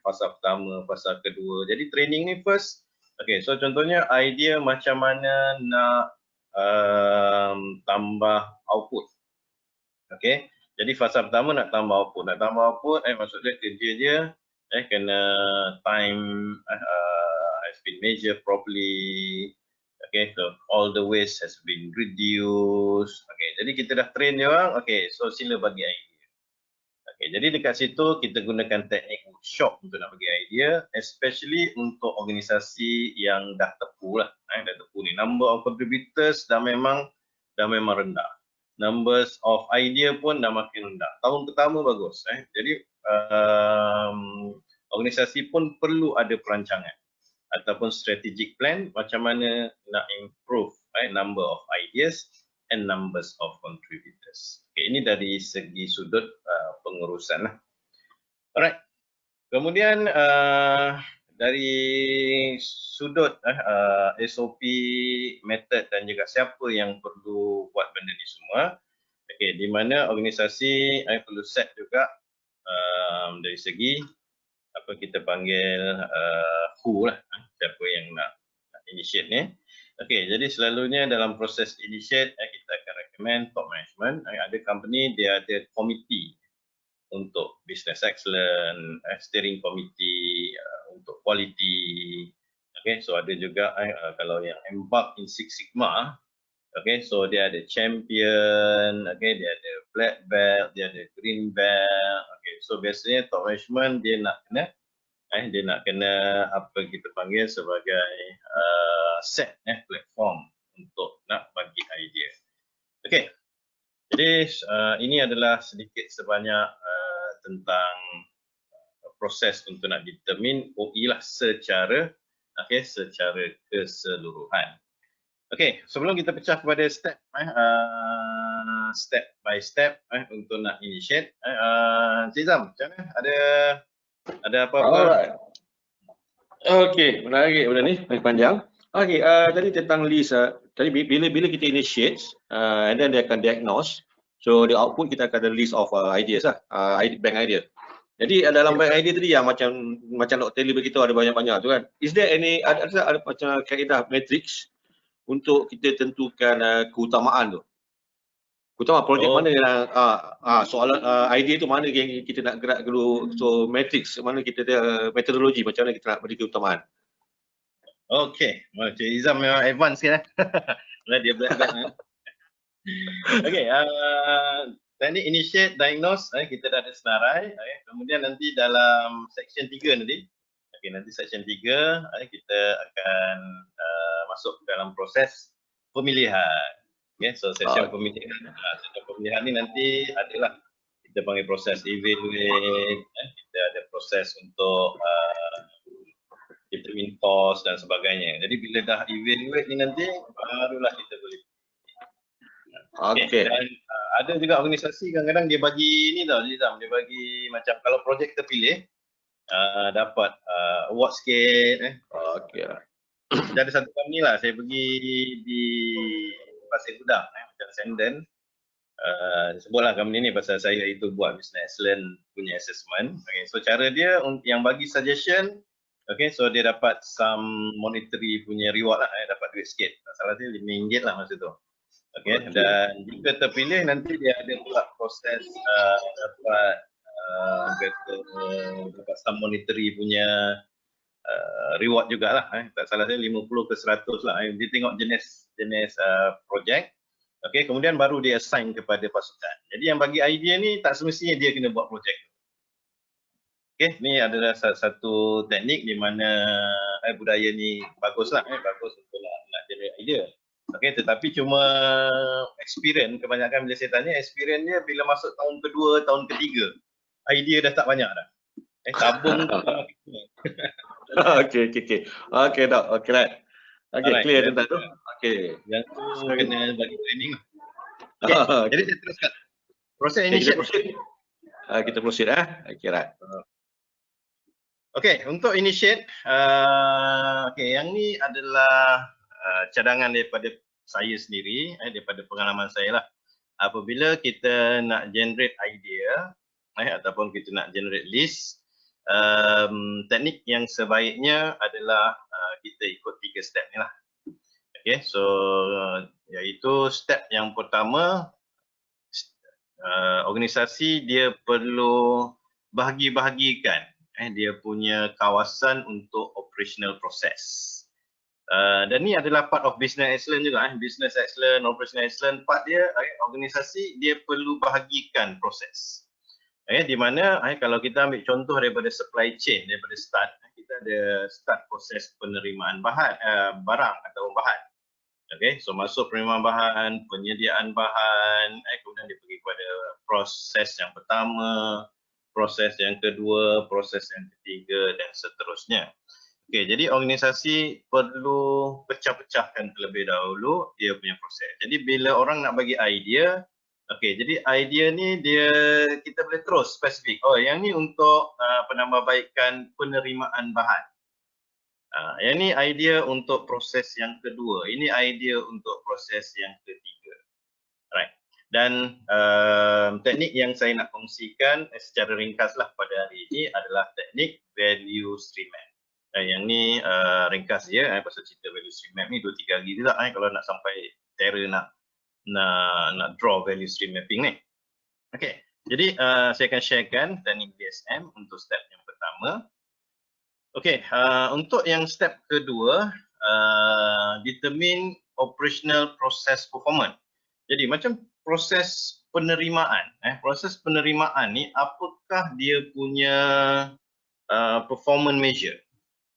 [SPEAKER 2] fasa pertama, fasa kedua. Jadi training ni first. Okay, so contohnya idea macam mana nak tambah output. Okay, jadi fasa pertama nak tambah output. Nak tambah output, maksudnya kerja dia kena time has been measured properly. Okay, so all the waste has been reduced. Okay, jadi kita dah train dia orang. Okay, so sila bagi idea. Okay, jadi dekat situ kita gunakan teknik workshop untuk nak bagi idea, especially untuk organisasi yang dah tepu lah. Dah tepu ni. Number of contributors dah memang rendah. Numbers of idea pun dah makin rendah. Tahun pertama bagus. Jadi organisasi pun perlu ada perancangan ataupun strategic plan macam mana nak improve number of ideas and numbers of contributors. Okay, ini dari segi sudut pengurusan lah. Alright. Kemudian dari sudut SOP, method dan juga siapa yang perlu buat benda ni semua. Okay, di mana organisasi perlu set juga dari segi apa kita panggil who lah, siapa yang nak initiate ni. Okey, jadi selalunya dalam proses initiate kita akan recommend top management. Ada company dia ada committee untuk business excellence, steering committee untuk quality. Okey, so ada juga kalau yang embark in Six Sigma, okey, so dia ada champion, okey, dia ada black belt, dia ada green belt. Okey, so biasanya top management dia nak kena apa kita panggil sebagai set platform untuk nak bagi idea. Okey. Jadi ini adalah sedikit sebanyak tentang proses untuk nak determine OE lah secara keseluruhan. Okey, sebelum kita pecah kepada step step by step untuk nak initiate, Cik Zam, macam mana? Ada apa-apa?
[SPEAKER 1] Alright. Okey, menarik benda ni, panjang. Okey, tadi tentang list, tadi bila kita initiate, and then dia akan diagnose. So the output kita akan ada list of ideas lah, bank idea. Jadi dalam bank idea tadi yang macam Dr. Lee beritahu ada banyak-banyak tu kan. Is there any ada macam kaedah matrix untuk kita tentukan keutamaan tu? Keutamaan projek mana yang soalan idea tu mana yang kita nak gerak dulu, so matrix mana kita ada metodologi macam mana kita nak beri keutamaan.
[SPEAKER 2] Okey, Cik Izam memang advance kan. Dia black. Okey, teknik initiate, diagnose, kita dah ada senarai. Kemudian nanti dalam section 3 nanti, nanti section 3 kita akan masuk dalam proses pemilihan. Okay, so section pemilihan ni nanti adalah kita panggil proses evaluate, kita ada proses untuk determine cost dan sebagainya. Jadi bila dah evaluate ni nanti barulah kita boleh.
[SPEAKER 1] Okey.
[SPEAKER 2] Dan ada juga organisasi kadang-kadang dia bagi ni tau, dia bagi macam kalau projek terpilih dapat award sikit.
[SPEAKER 1] Okey.
[SPEAKER 2] Ada satu company lah saya pergi di Pasir Gudang macam Senden. Sebutlah company ni pasal saya itu buat business excellence punya assessment. Okay, so cara dia yang bagi suggestion, okay, so dia dapat some monetary punya reward lah, dapat duit sikit. Tak salah dia RM5 lah masa tu. Okay, dan jika terpilih nanti dia ada pula proses dapat dapat some monetary punya reward jugalah. Tak salah saya 50 ke 100 lah. Dia tengok jenis projek. Okey, kemudian baru dia assign kepada pasukan. Jadi yang bagi idea ni tak semestinya dia kena buat projek. Okey, ni adalah satu teknik di mana budaya ni baguslah, bagus untuk nak generate idea. Okey, tetapi cuma experience, kebanyakan bila saya tanya experience dia bila masuk tahun kedua, tahun ketiga, idea dah tak banyak dah. Tabung tu dah makin kurang.
[SPEAKER 1] Okey dah, okey right. Okey, clear tentang tu. Okey.
[SPEAKER 2] Yang tu kena bagi training lah. Okay. Jadi saya teruskan. Proses initiate.
[SPEAKER 1] Kita proceed Okey right.
[SPEAKER 2] Okey, untuk initiate, yang ni adalah cadangan daripada saya sendiri, daripada pengalaman saya lah. Apabila kita nak generate idea, ataupun kita nak generate list, teknik yang sebaiknya adalah kita ikut 3 step ni lah. Okay, so iaitu step yang pertama, organisasi dia perlu bahagi-bahagikan dia punya kawasan untuk operational process. Dan ni adalah part of business excellence juga. Business excellence, operational excellence, part dia organisasi dia perlu bahagikan proses. Di mana kalau kita ambil contoh daripada supply chain, daripada start, kita ada start proses penerimaan barang atau bahan. Okay, so masuk penerimaan bahan, penyediaan bahan, kemudian dia pergi kepada proses yang pertama, proses yang kedua, proses yang ketiga dan seterusnya. Okey, jadi organisasi perlu pecah-pecahkan terlebih dahulu dia punya proses. Jadi bila orang nak bagi idea, okey, jadi idea ni kita boleh terus spesifik. Oh, yang ni untuk penambahbaikan penerimaan bahan. Yang ni idea untuk proses yang kedua. Ini idea untuk proses yang ketiga. Right. Dan teknik yang saya nak kongsikan secara ringkaslah pada hari ini adalah teknik value stream map. Yang ni ringkas je, pasal cerita value stream map ni 2-3 hari juga kalau nak sampai cara nak draw value stream mapping ni. Okay, jadi saya akan sharekan teknik VSM untuk step yang pertama. Okay, untuk yang step kedua, determine operational process performance. Jadi macam proses penerimaan, proses penerimaan ni apakah dia punya performance measure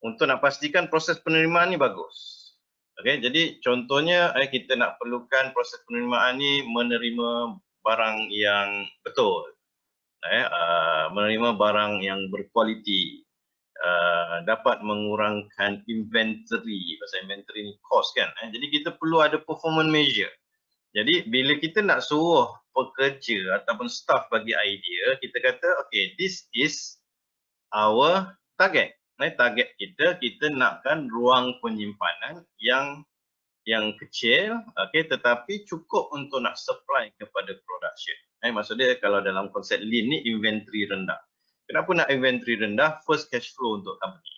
[SPEAKER 2] untuk nak pastikan proses penerimaan ni bagus. Okay, jadi contohnya kita nak perlukan proses penerimaan ni menerima barang yang betul, menerima barang yang berkualiti, dapat mengurangkan inventory, pasal inventory ni cost kan. Jadi kita perlu ada performance measure. Jadi bila kita nak suruh pekerja ataupun staff bagi idea, kita kata okay, this is our target. Target kita nakkan ruang penyimpanan yang kecil, okay, tetapi cukup untuk nak supply kepada production. Maksudnya kalau dalam konsep lean ni inventory rendah. Kenapa nak inventory rendah? First cash flow untuk company.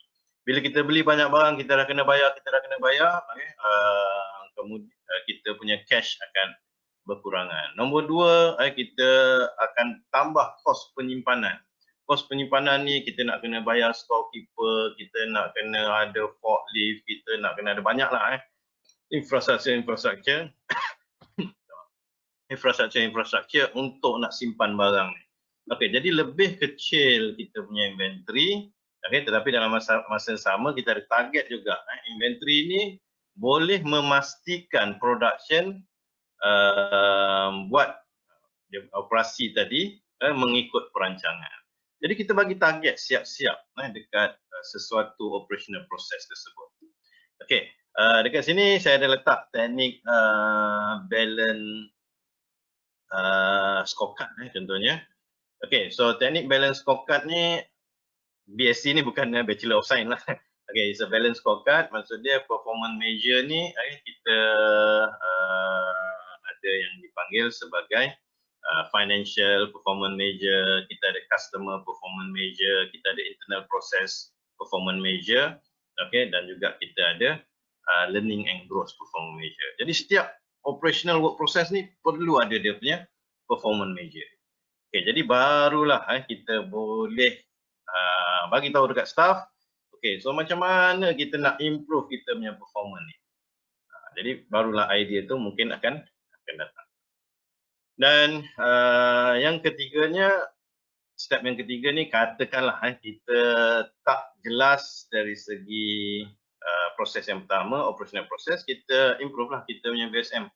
[SPEAKER 2] Bila kita beli banyak barang, kita dah kena bayar, kemudian kita punya cash akan berkurangan. Nombor 2, kita akan tambah kos penyimpanan. Kos penyimpanan ni kita nak kena bayar storekeeper, kita nak kena ada forklift, kita nak kena ada banyak lah infrastruktur untuk nak simpan barang ni. Okey, jadi lebih kecil kita punya inventory, tetapi dalam masa yang sama kita ada target juga. Inventory ni boleh memastikan production buat operasi tadi mengikut perancangan. Jadi kita bagi target siap-siap dekat sesuatu operational process tersebut. Okey, dekat sini saya ada letak teknik balance scorecard contohnya. Okey, so teknik balance scorecard ni BSc ni bukan Bachelor of Science lah. Okay, it's a balance scorecard. Maksud dia performance measure ni kita ada yang dipanggil sebagai financial performance measure, kita ada customer performance measure, kita ada internal process performance measure, okay, dan juga kita ada learning and growth performance measure. Jadi setiap operational work process ni perlu ada dia punya performance measure. Okay, jadi barulah kita boleh bagi tahu dekat staff, okay, so macam mana kita nak improve kita punya performance ni. Jadi barulah idea tu mungkin akan datang. Dan yang ketiganya, step yang ketiga ni, katakanlah kita tak jelas dari segi proses yang pertama, operational process, kita improve lah kita punya VSM.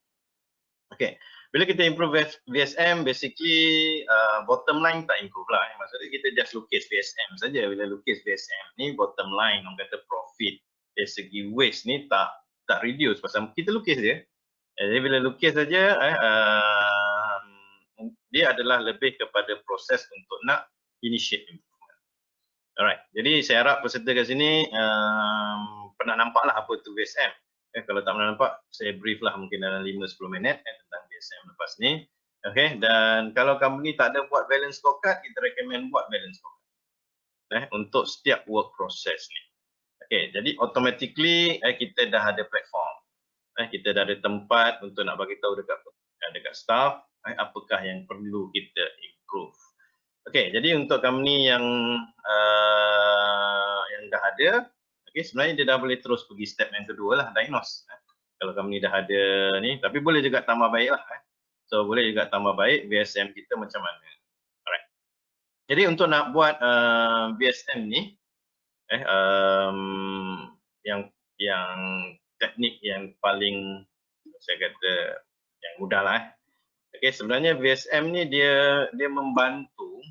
[SPEAKER 2] Okay, bila kita improve VSM, basically bottom line tak improve lah. Maksudnya kita just lukis VSM saja. Bila lukis VSM ni, bottom line, orang kata profit dari segi waste ni tak reduce pasal kita lukis je. Jadi bila lukis saja, dia adalah lebih kepada proses untuk nak initiate improvement. Alright, jadi saya harap peserta kat sini pernah nampak lah apa tu VSM. Kalau tak pernah nampak, saya brief lah mungkin dalam 5-10 minit tentang VSM lepas ni. Okay, dan kalau company tak ada buat balance scorecard, kita recommend buat balance scorecard untuk setiap work process ni. Okay, jadi automatically kita dah ada platform. Kita dah ada tempat untuk nak bagi tahu dekat staff apakah yang perlu kita improve. Okay, jadi untuk company yang dah ada, okay, sebenarnya dia dah boleh terus pergi step yang kedua lah, diagnose. Kalau company dah ada ni, tapi boleh juga tambah baik lah. So boleh juga tambah baik VSM kita macam mana. Alright. Jadi untuk nak buat VSM ni, yang teknik yang paling saya kata yang mudah lah. Okay, sebenarnya VSM ni dia membantu,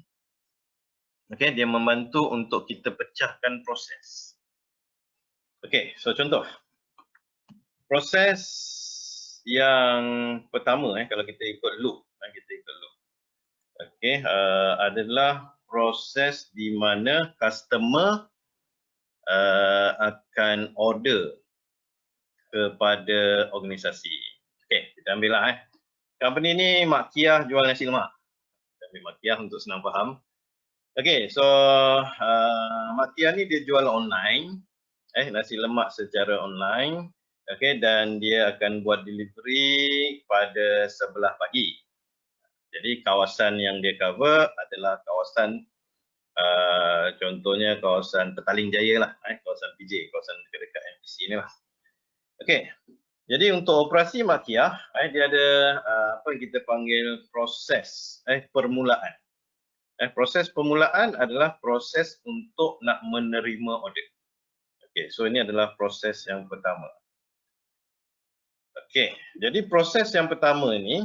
[SPEAKER 2] okay, dia membantu untuk kita pecahkan proses. Okay, so contoh proses yang pertama kalau kita ikut loop, okay, adalah proses di mana customer akan order kepada organisasi. Okay, kita ambil lah company ni Mak Kiah jual nasi lemak. Kita ambil Mak Kiah untuk senang faham. Okay, so Mak Kiah ni dia jual online, nasi lemak secara online. Okay, dan dia akan buat delivery pada 11 pagi. Jadi kawasan yang dia cover adalah kawasan contohnya kawasan Petaling Jaya lah, kawasan PJ, kawasan dekat MPC ni lah. Okay, jadi untuk operasi Mak Kiah, dia ada apa yang kita panggil proses permulaan. Proses permulaan adalah proses untuk nak menerima order. Okay, so ini adalah proses yang pertama. Okay, jadi proses yang pertama ni,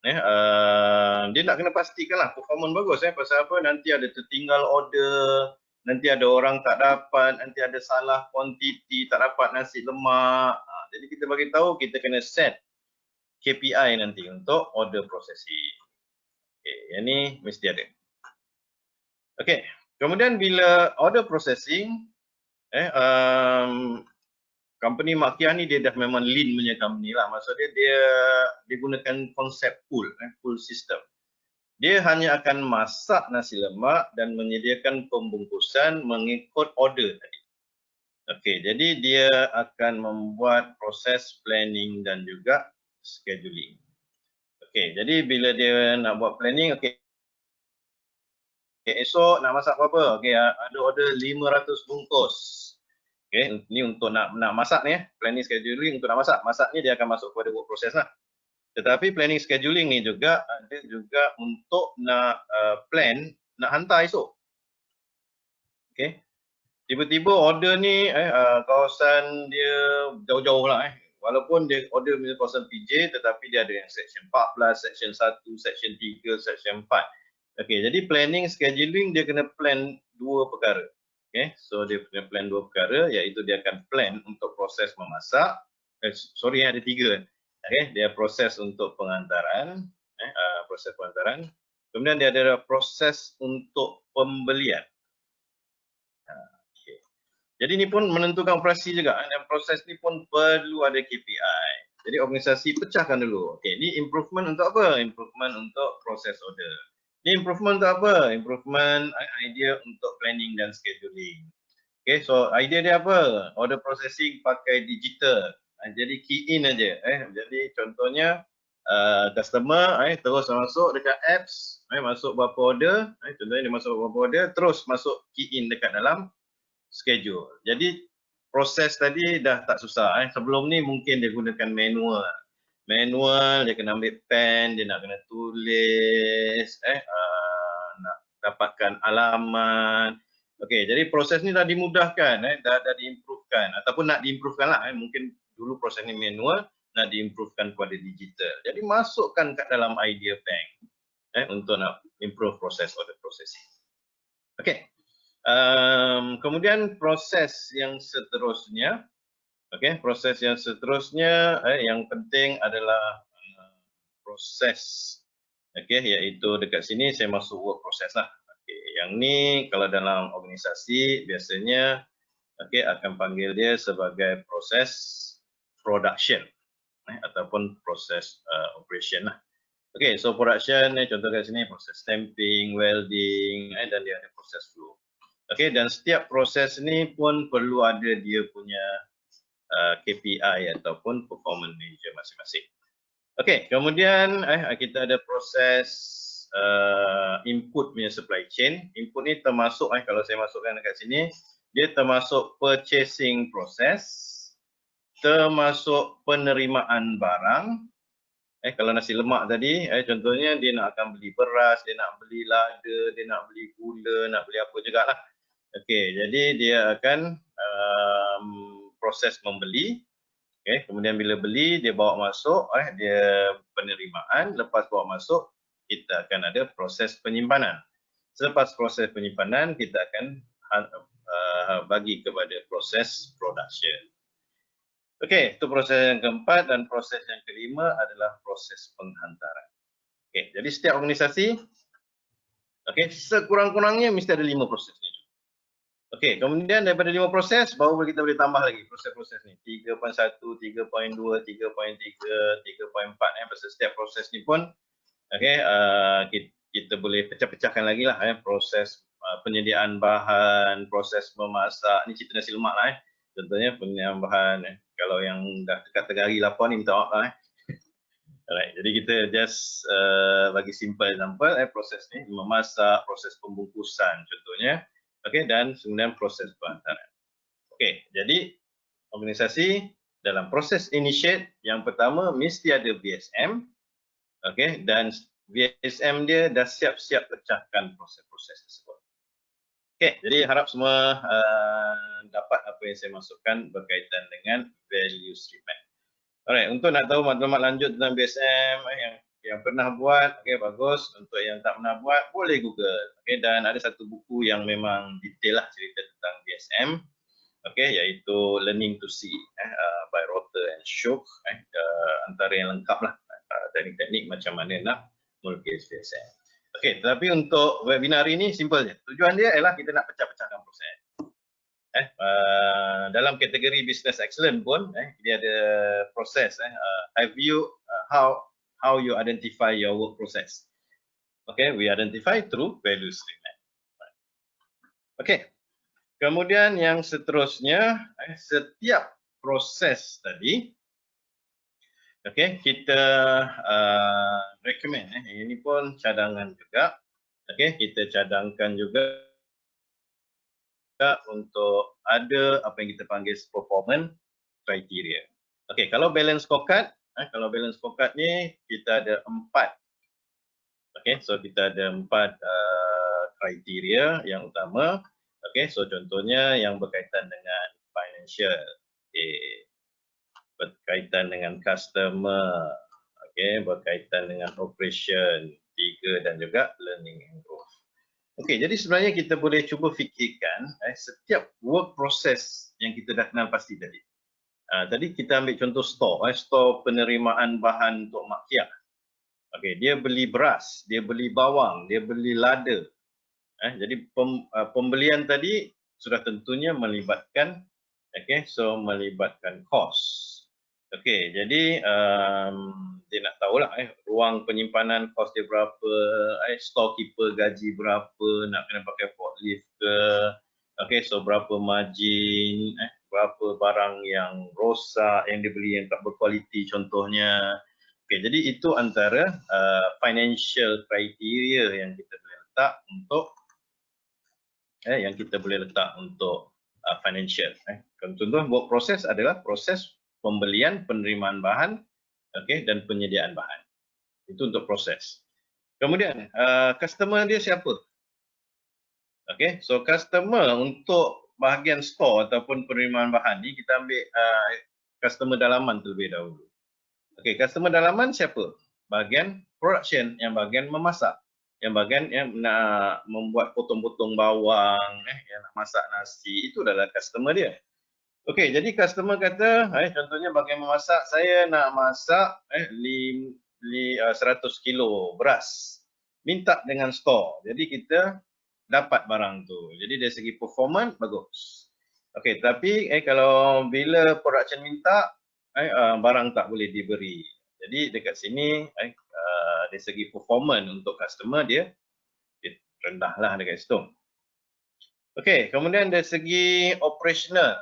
[SPEAKER 2] dia nak kena pastikan lah performance bagus. Pasal apa? Nanti ada tertinggal order, nanti ada orang tak dapat, nanti ada salah kuantiti, tak dapat nasi lemak. Jadi kita bagi tahu kita kena set KPI nanti untuk order processing. Okay, yang ni mesti ada. Okay, kemudian bila order processing, company Mak Kiah ni dia dah memang lean punya company lah. Maksudnya dia gunakan konsep full system. Dia hanya akan masak nasi lemak dan menyediakan pembungkusan mengikut order tadi. Okey, jadi dia akan membuat proses planning dan juga scheduling. Okey, jadi bila dia nak buat planning, okey, esok nak masak berapa? Okey, ada order 500 bungkus. Okey, ni untuk nak masak ni planning scheduling untuk nak masak. Masak ni dia akan masuk pada work process lah. Tetapi planning scheduling ni juga ada juga untuk nak plan nak hantar esok. Okey. Tiba-tiba order ni kawasan dia jauh-jauh lah Walaupun dia order punya kawasan PJ tetapi dia ada yang section 14, section 1, section 3, section 4. Okey, jadi planning scheduling dia kena plan dua perkara. Okey, so dia kena plan dua perkara iaitu dia akan plan untuk proses memasak. Ada tiga. Okey, dia proses untuk pengantaran, proses pengantaran. Kemudian dia ada proses untuk pembelian. Jadi ni pun menentukan operasi juga dan proses ni pun perlu ada KPI. Jadi organisasi pecahkan dulu. Okey, ni improvement untuk apa? Improvement untuk proses order. Ni improvement untuk apa? Improvement idea untuk planning dan scheduling. Okey, so idea dia apa? Order processing pakai digital. Jadi key in aja. Jadi contohnya customer terus masuk dekat apps, masuk berapa order, contohnya dia masuk berapa order, terus masuk key in dekat dalam schedule. Jadi proses tadi dah tak susah. Sebelum ni mungkin dia gunakan manual. Manual, dia kena ambil pen, dia nak kena tulis, nak dapatkan alamat. Okey, jadi proses ni dah dimudahkan, dah diimprovekan ataupun nak diimprovekan lah. Mungkin dulu proses ni manual, nak diimprovekan kepada digital. Jadi masukkan kat dalam idea bank untuk nak improve proses order processing. Okey. Kemudian proses yang seterusnya, proses yang seterusnya yang penting adalah proses, iaitu dekat sini saya masuk work process lah. Yang ni kalau dalam organisasi biasanya akan panggil dia sebagai proses production ataupun proses operation lah. So production contoh kat sini proses stamping, welding dan dia ada proses flow. Dan setiap proses ni pun perlu ada dia punya KPI ataupun performance measure masing-masing. Kemudian kita ada proses input punya supply chain. Input ni termasuk kalau saya masukkan dekat sini, dia termasuk purchasing process, termasuk penerimaan barang. Kalau nasi lemak tadi, contohnya dia nak akan beli beras, dia nak beli lada, dia nak beli gula, nak beli apa jugalah. Jadi dia akan proses membeli. Kemudian bila beli, dia bawa masuk, dia penerimaan. Lepas bawa masuk, kita akan ada proses penyimpanan. Selepas proses penyimpanan, kita akan bagi kepada proses production. Itu proses yang keempat, dan proses yang kelima adalah proses penghantaran. Jadi setiap organisasi, sekurang-kurangnya mesti ada 5 proses ni. Kemudian daripada 5 proses, baru kita boleh tambah lagi proses-proses ni. 3.1, 3.2, 3.3, 3.4. Pasal setiap proses ni pun, kita boleh pecah-pecahkan lagi lah. Proses penyediaan bahan, proses memasak. Ni cerita nasi lemak lah. Contohnya penyediaan bahan. Kalau yang dah dekat tengah hari lapar ni, minta maaf lah. Alright, jadi kita just bagi simple example, proses ni memasak, proses pembungkusan contohnya. Dan kemudian proses penghantaran. Jadi organisasi dalam proses initiate, yang pertama mesti ada VSM. Dan VSM dia dah siap-siap pecahkan proses-proses tersebut. Jadi harap semua dapat apa yang saya masukkan berkaitan dengan value statement. Alright, untuk nak tahu maklumat lanjut tentang VSM yang pernah buat, bagus. Untuk yang tak pernah buat, boleh Google. Dan ada satu buku yang memang detail lah cerita tentang VSM, iaitu Learning to See by Rotter and Shook. Antara yang lengkap lah teknik-teknik macam mana nak melukis VSM. Tetapi untuk webinar ini simple je. Tujuan dia ialah kita nak pecah-pecahkan proses. Dalam kategori business excellence pun dia ada proses. Have you how you identify your work process? We identify through value statement. Kemudian yang seterusnya, setiap proses tadi, kita recommend. Ini pun cadangan juga. Kita cadangkan juga untuk ada apa yang kita panggil performance criteria. Kalau balance scorecard, ni kita ada 4. So kita ada 4 kriteria yang utama. So contohnya yang berkaitan dengan financial, berkaitan dengan customer, berkaitan dengan operation, 3, dan juga learning and growth. Jadi sebenarnya kita boleh cuba fikirkan setiap work process yang kita dah kenal pasti tadi. Tadi kita ambil contoh store, store penerimaan bahan untuk makian. Dia beli beras, dia beli bawang, dia beli lada. Jadi pembelian tadi sudah tentunya melibatkan, melibatkan kos. Jadi dia nak tahulah ruang penyimpanan kos dia berapa, storekeeper gaji berapa, nak kena pakai forklift ke, so berapa margin, berapa barang yang rosak yang dibeli yang tak berkualiti contohnya. Okey, jadi itu antara financial criteria yang kita boleh letak untuk financial. Contoh work process adalah proses pembelian, penerimaan bahan, okey, dan penyediaan bahan. Itu untuk proses. Kemudian customer dia siapa? Okey, so customer untuk bahagian store ataupun penerimaan bahan ni kita ambil customer dalaman terlebih dahulu. Okey, customer dalaman siapa? Bahagian production, yang bahagian memasak, yang bahagian yang nak membuat potong-potong bawang, yang nak masak nasi, itu adalah customer dia. Okey, jadi customer kata, contohnya bahagian memasak, saya nak masak 100 kilo beras. Minta dengan store. Jadi kita dapat barang tu. Jadi dari segi performance bagus. Okey, tapi kalau bila production minta barang tak boleh diberi. Jadi dekat sini dari segi performance untuk customer dia rendah lah dekat situ. Okey, kemudian dari segi operational.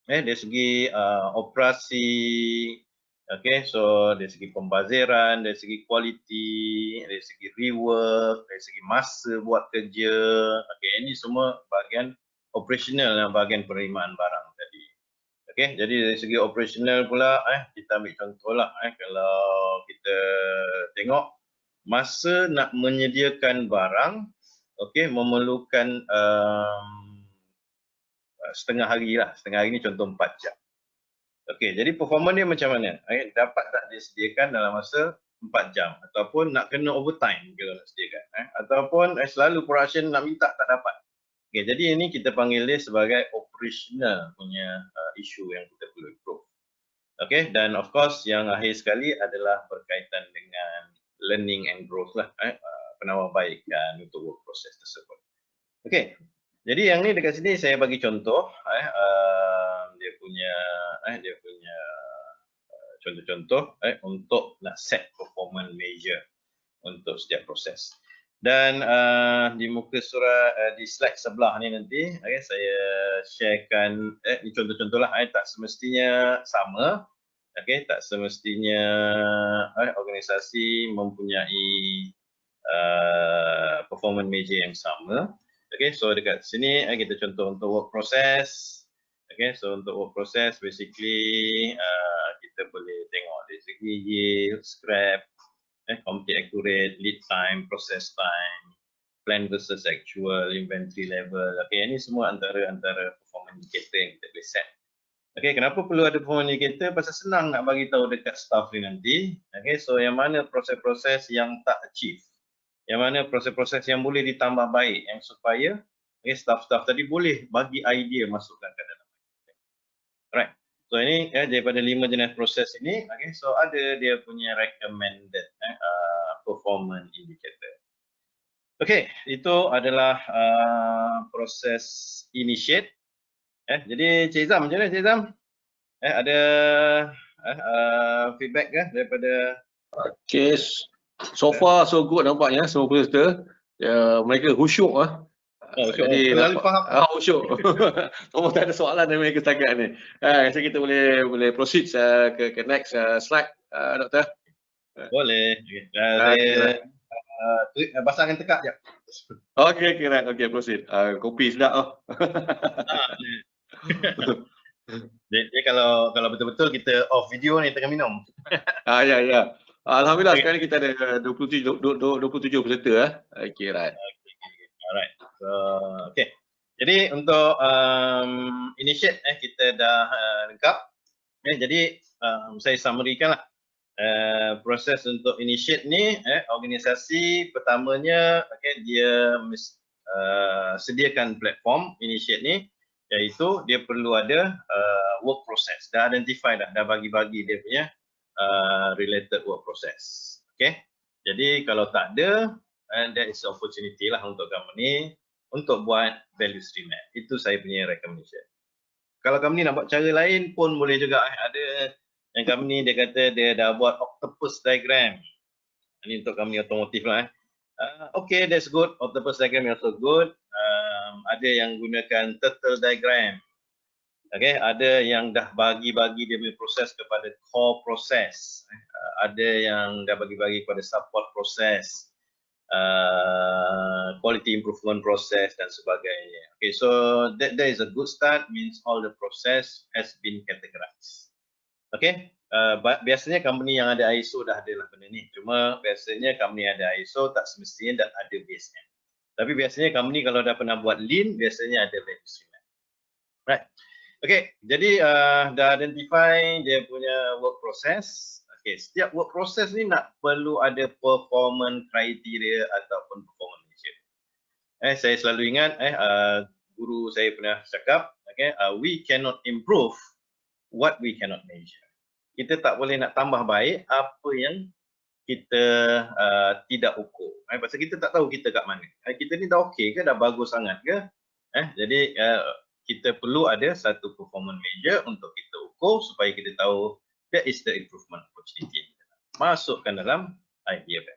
[SPEAKER 2] Dari segi operasi, okey, so dari segi pembaziran, dari segi kualiti, dari segi rework, dari segi masa buat kerja, okey, ini semua bahagian operational dan bahagian penerimaan barang tadi. Okey, jadi dari segi operational pula, kita ambil contohlah, kalau kita tengok masa nak menyediakan barang, okey, memerlukan setengah hari lah. Setengah hari ni contoh 4 jam. Okey, jadi performance dia macam mana? Dapat tak disediakan dalam masa 4 jam ataupun nak kena overtime kalau nak sediakan, ataupun selalu production nak minta tak dapat. Okey, jadi ini kita panggil dia sebagai operational punya isu yang kita perlu improve. Okey, dan of course yang akhir sekali adalah berkaitan dengan learning and growth lah, penambahbaikan untuk work process tersebut. Okey, jadi yang ni dekat sini saya bagi contoh dia punya contoh-contoh untuk nak set performance measure untuk setiap proses. Dan di muka surat di slide sebelah ni nanti saya sharekan ni contoh-contoh lah, tak semestinya sama. Okey, tak semestinya organisasi mempunyai performance measure yang sama. Okay, so dekat sini kita contoh untuk work process. Okay, so untuk work process basically kita boleh tengok dari segi yield, scrap, complete accurate, lead time, process time, plan versus actual, inventory level. Okay, ini semua antara performance indicator yang kita boleh set. Okay, kenapa perlu ada performance indicator? Pasal senang nak bagi tahu dekat staff ni nanti. Okay, so yang mana proses-proses yang tak achieve, yang mana proses-proses yang boleh ditambah baik, yang supaya staff-staff tadi boleh bagi idea masukkan ke dalam. Alright, so ini daripada 5 jenis proses ini, so ada dia punya recommended performance indicator. Okay, itu adalah proses initiate. Jadi Cik Zam, macam mana Cik Zam? Ada feedback ke daripada?
[SPEAKER 1] Okay, so far so good nampaknya semua peserta. Mereka khusyuk
[SPEAKER 2] Jadi selalu faham.
[SPEAKER 1] Khusyuk. Semua tak ada soalan dari mereka setakat ni. So kita boleh proceed ke next slide, Doktor.
[SPEAKER 2] Boleh. Saya basahkan tekak je.
[SPEAKER 1] Okay, right. Okay, proceed. Kopi sedap
[SPEAKER 2] Jadi kalau betul-betul kita off video ni tengah minum.
[SPEAKER 1] Ya. Alhamdulillah sekarang kita ada 27 peserta. Okay, right.
[SPEAKER 2] Alright. So, okay. Jadi untuk initiate kita dah lengkap. Jadi saya summary-kan lah. Proses untuk initiate ni organisasi pertamanya dia sediakan platform initiate ni, iaitu dia perlu ada work process. Dah identify dah bagi-bagi dia punya related work process. Okay. Jadi kalau tak ada, that is opportunity lah untuk company untuk buat value stream map. Itu saya punya recommendation. Kalau company nak buat cara lain pun boleh juga. Ada yang company dia kata dia dah buat octopus diagram. Ini untuk company otomotif lah. Okay, that's good. Octopus diagram is also good. Ada yang gunakan turtle diagram. Okay, ada yang dah bagi-bagi dia punya proses kepada core proses. Ada yang dah bagi-bagi kepada support proses, quality improvement proses dan sebagainya. Okay, so that is a good start, means all the process has been categorized. Okay, biasanya company yang ada ISO dah ada lah benda ni. Cuma biasanya company yang ada ISO tak semestinya dah ada BSM. Tapi biasanya company kalau dah pernah buat lean, biasanya ada value stream. Right. Okay, jadi dah identify dia punya work process. Okay, setiap work process ni nak perlu ada performance criteria ataupun performance measure. Saya selalu ingat guru saya pernah cakap, okay, we cannot improve what we cannot measure. Kita tak boleh nak tambah baik apa yang kita tidak ukur. Pasal kita tak tahu kita kat mana. Kita ni dah okey ke, dah bagus sangat ke? Jadi kita perlu ada satu performance measure untuk kita ukur supaya kita tahu that is the improvement opportunity. Masukkan dalam idea map.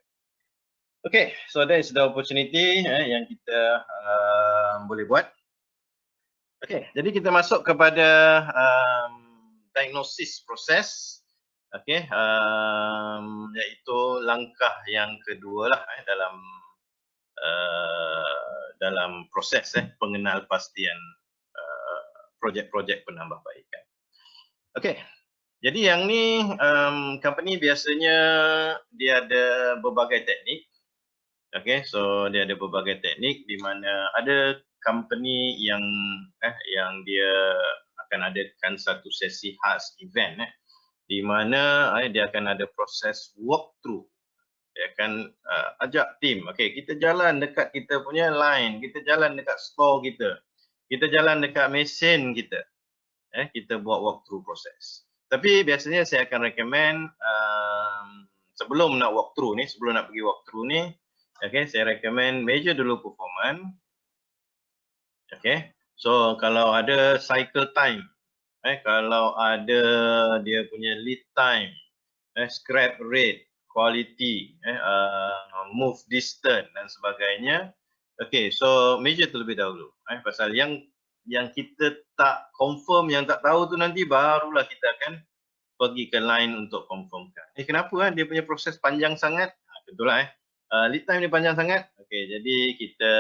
[SPEAKER 2] Okay, so that is the opportunity yang kita boleh buat. Okay, jadi kita masuk kepada diagnosis proses. Okay, iaitu langkah yang kedua lah dalam proses pengenalpastian projek-projek penambahbaikan. Okay, jadi yang ni company biasanya dia ada berbagai teknik. Okay, so dia ada berbagai teknik di mana ada company yang dia akan adakan satu sesi khas event di mana dia akan ada proses walkthrough. Dia akan ajak tim, okay, kita jalan dekat kita punya line, kita jalan dekat store kita, kita jalan dekat mesin kita, kita buat walkthrough proses. Tapi biasanya saya akan recommend sebelum nak walkthrough ni, sebelum nak pergi walkthrough ni, okay, saya recommend measure dulu performance. Okay, so kalau ada cycle time, kalau ada dia punya lead time, scrap rate, quality, move distance dan sebagainya. Okay, so measure terlebih dahulu. Pasal yang kita tak confirm, yang tak tahu tu nanti barulah kita akan pergi ke line untuk confirmkan. Kenapa dia punya proses panjang sangat? Tentulah lead time ni panjang sangat. Okay, jadi kita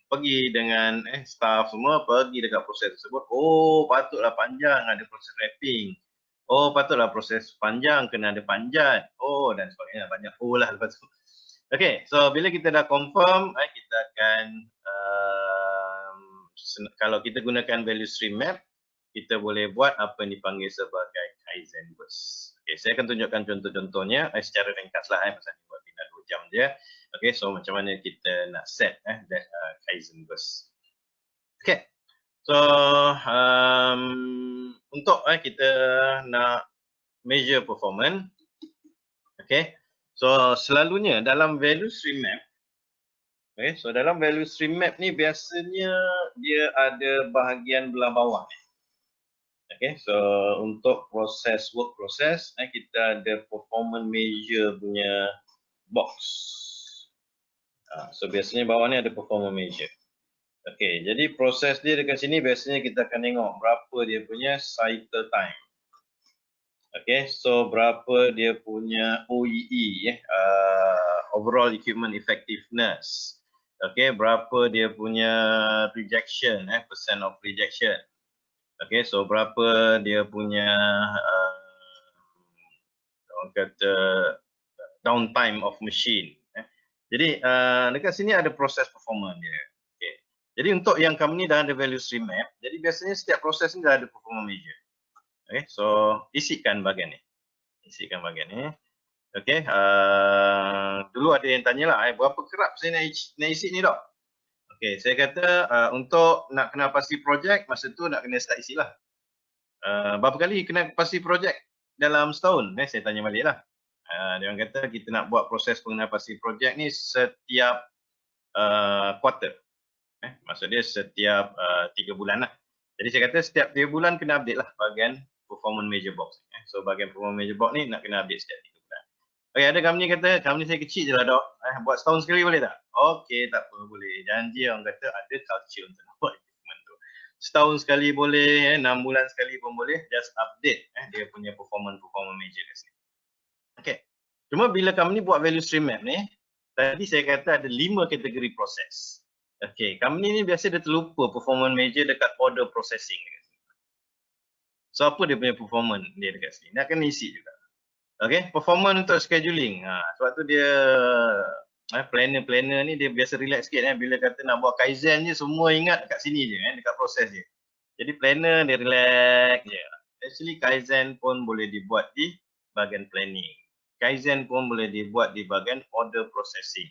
[SPEAKER 2] pergi dengan staff semua pergi dekat proses tersebut. Oh, patutlah panjang ada proses wrapping. Oh, patutlah proses panjang kena ada panjat. Oh, dan sebagainya, banyak oh lah lepas tu. Okay, so bila kita dah confirm, kita akan kalau kita gunakan value stream map, kita boleh buat apa yang dipanggil sebagai Kaizen burst. Okay, saya akan tunjukkan contoh-contohnya secara ringkas lah pasal ni buat bina 2 jam je. Okay, so macam mana kita nak set Kaizen burst. Okay, so untuk kita nak measure performance, okay, so selalunya dalam value stream map, okay, so dalam value stream map ni biasanya dia ada bahagian belah bawah. Okay, so untuk proses work process, kita ada performance measure punya box. So biasanya bawah ni ada performance measure. Okay, jadi proses dia dekat sini biasanya kita akan tengok berapa dia punya cycle time. Okay, so berapa dia punya OEE, overall equipment effectiveness. Okay, berapa dia punya rejection, percent of rejection. Okay, so berapa dia punya orang kata downtime of machine. Jadi dekat sini ada proses performance dia. Okay. Jadi untuk yang company dah ada value stream map, jadi biasanya setiap proses ni dah ada performance measure. Okay, so isikan bahagian ni. Isikan bahagian ni. Okay, dulu ada yang tanyalah, berapa kerap saya nak isi ni dok? Okay, saya kata untuk nak kenal pasti projek, masa tu nak kena start isi lah. Berapa kali kena pasti projek dalam setahun? Saya tanya balik lah. Dia orang kata kita nak buat proses pengenal pasti projek ni setiap quarter. Maksud dia setiap 3 bulan lah. Jadi saya kata setiap 3 bulan kena update lah bahagian performance measure box. So bahagian performance measure box ni nak kena update setiap 3 bulan. Okay, ada company kata, company saya kecil je lah dok. Buat setahun sekali boleh tak? Okay, tak apa, boleh. Janji orang kata ada culture untuk buat improvement tu. setahun sekali boleh, 6 bulan sekali pun boleh, just update dia punya performance measure kat sini. Okay. Cuma bila company buat value stream map ni, tadi saya kata ada 5 kategori proses. Okay, company ni biasa dia terlupa performance measure dekat order processing. So apa dia punya performance dia dekat sini? Dia akan isi juga. Okay, performance untuk scheduling. Sebab tu dia planner ni dia biasa relax sikit bila kata nak buat Kaizen je semua ingat dekat sini je dekat proses je. Jadi planner dia relax je. Actually Kaizen pun boleh dibuat di bahagian planning. Kaizen pun boleh dibuat di bahagian order processing.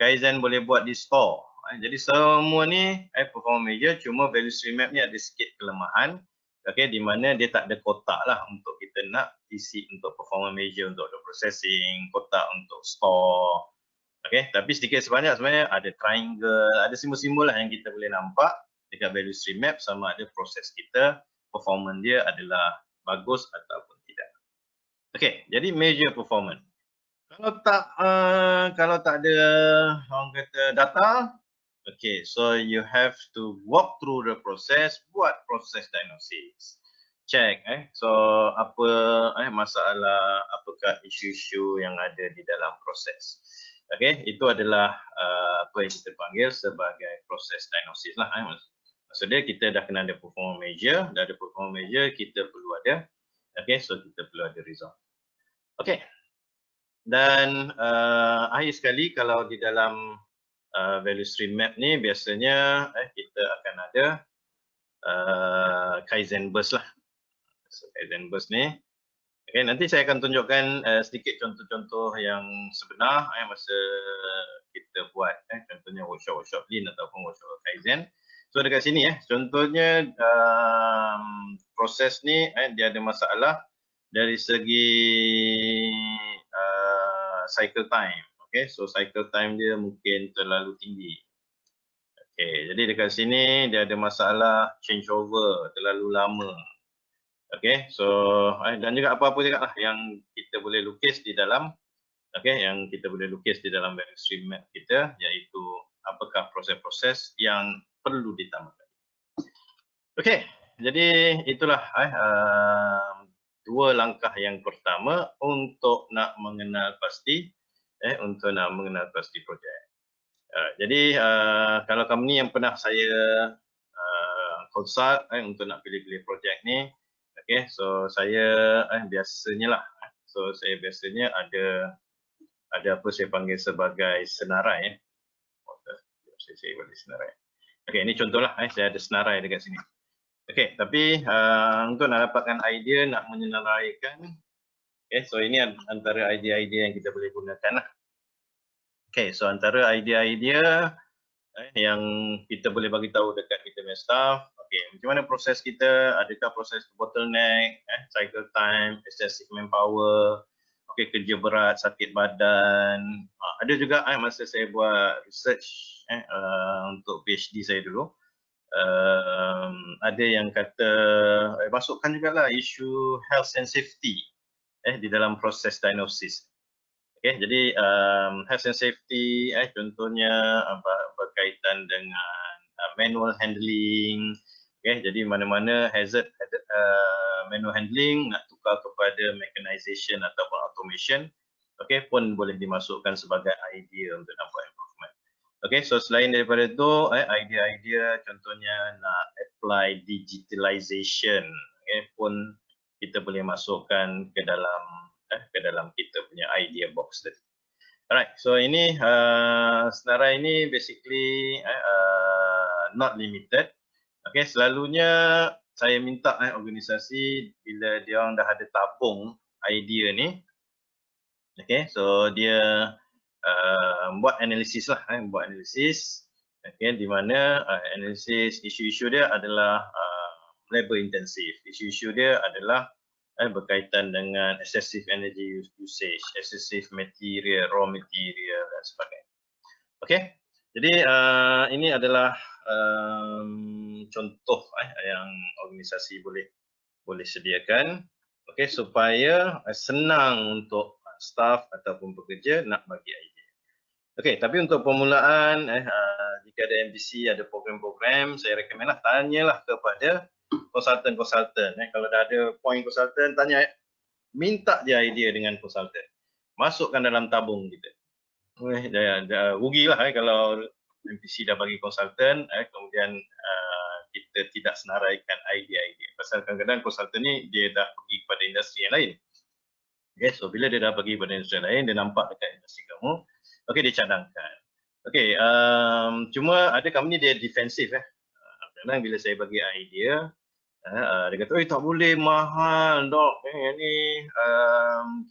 [SPEAKER 2] Kaizen boleh buat di store. Jadi semua ni performance measure, cuma value stream map ni ada sikit kelemahan. Okay, di mana dia tak ada kotak lah untuk kita nak isi untuk performance measure untuk order processing, kotak untuk store. Okay, tapi sedikit sebanyak sebenarnya ada triangle, ada simbol-simbol lah yang kita boleh nampak dekat value stream map sama ada proses kita, performance dia adalah bagus ataupun tidak. Okay, jadi measure performance. Kalau tak ada orang kata data, okay, so you have to walk through the process, buat proses diagnosis. Check, so apa masalah, apakah isu-isu yang ada di dalam proses. Okay, itu adalah apa yang kita panggil sebagai proses diagnosis lah. Maksudnya kita dah kena ada performance measure, dah ada performance measure, kita perlu ada, okay, so kita perlu ada result. Okay, dan akhir sekali kalau di dalam value stream map ni biasanya kita akan ada Kaizen burst lah. So, Kaizen burst ni, okay, nanti saya akan tunjukkan sedikit contoh-contoh yang sebenar masa kita buat contohnya workshop Lean ataupun workshop Kaizen. So dekat sini contohnya proses ni dia ada masalah dari segi cycle time. Okay, so cycle time dia mungkin terlalu tinggi. Okay, jadi dekat sini dia ada masalah changeover terlalu lama. Okay, so dan juga apa-apa juga lah yang kita boleh lukis di dalam, okay, yang kita boleh lukis di dalam value stream map kita, iaitu apakah proses-proses yang perlu ditambahkan. Okay, jadi itulah dua langkah yang pertama untuk nak mengenal pasti projek. Jadi kalau company yang pernah saya consult untuk nak pilih-pilih projek ni, okay, so saya biasanya ada apa saya panggil sebagai senarai. Saya bagi senarai. Okay, ini contohlah saya ada senarai dekat sini. Okay, tapi untuk nak dapatkan idea, nak menyenaraikan, okay, so ini antara idea-idea yang kita boleh gunakan lah. Okay, so antara idea-idea yang kita boleh bagi tahu dekat kita punya staff, okay, macam mana proses kita, adakah proses bottleneck, cycle time, excessive manpower, okay, kerja berat, sakit badan. Ada juga masa saya buat research untuk PhD saya dulu, ada yang kata masukkan jugalah isu health and safety di dalam proses diagnosis. Okay, jadi health and safety contohnya berkaitan dengan manual handling. Okay, jadi mana-mana hazard manual handling nak tukar kepada mechanization ataupun automation, okay, pun boleh dimasukkan sebagai idea untuk nak buat improvement. Okay, so selain daripada itu, idea-idea contohnya nak apply digitalization, okay, pun kita boleh masukkan ke dalam kita punya idea box tadi. Alright, so ini senarai ini basically not limited. Okay, selalunya saya minta organisasi bila dia orang dah ada tabung idea ni, okay, so dia buat analisis lah, buat analisis, okay, di mana analisis isu-isu dia adalah labor intensif, isu-isu dia adalah berkaitan dengan excessive energy usage, excessive material, raw material dan sebagainya. Okay, jadi ini adalah contoh yang organisasi boleh sediakan, okay, supaya senang untuk staff ataupun pekerja nak bagi idea. Okay, tapi untuk permulaan jika ada MPC, ada program-program, saya recommend lah, tanyalah kepada konsultan-konsultan. Kalau dah ada point konsultan, tanya, minta je idea dengan konsultan. Masukkan dalam tabung kita. Rugilah kalau MPC dah bagi konsultan, kemudian kita tidak senaraikan idea-idea. Pasal kadang-kadang konsultan ni dia dah pergi kepada industri yang lain. Okay, so bila dia dah pergi kepada industri yang lain, dia nampak dekat industri kamu, okay, dia cadangkan. Okay, cuma ada company dia defensif. Kadang bila saya bagi idea, dia kata, tak boleh, mahal dok, yang ni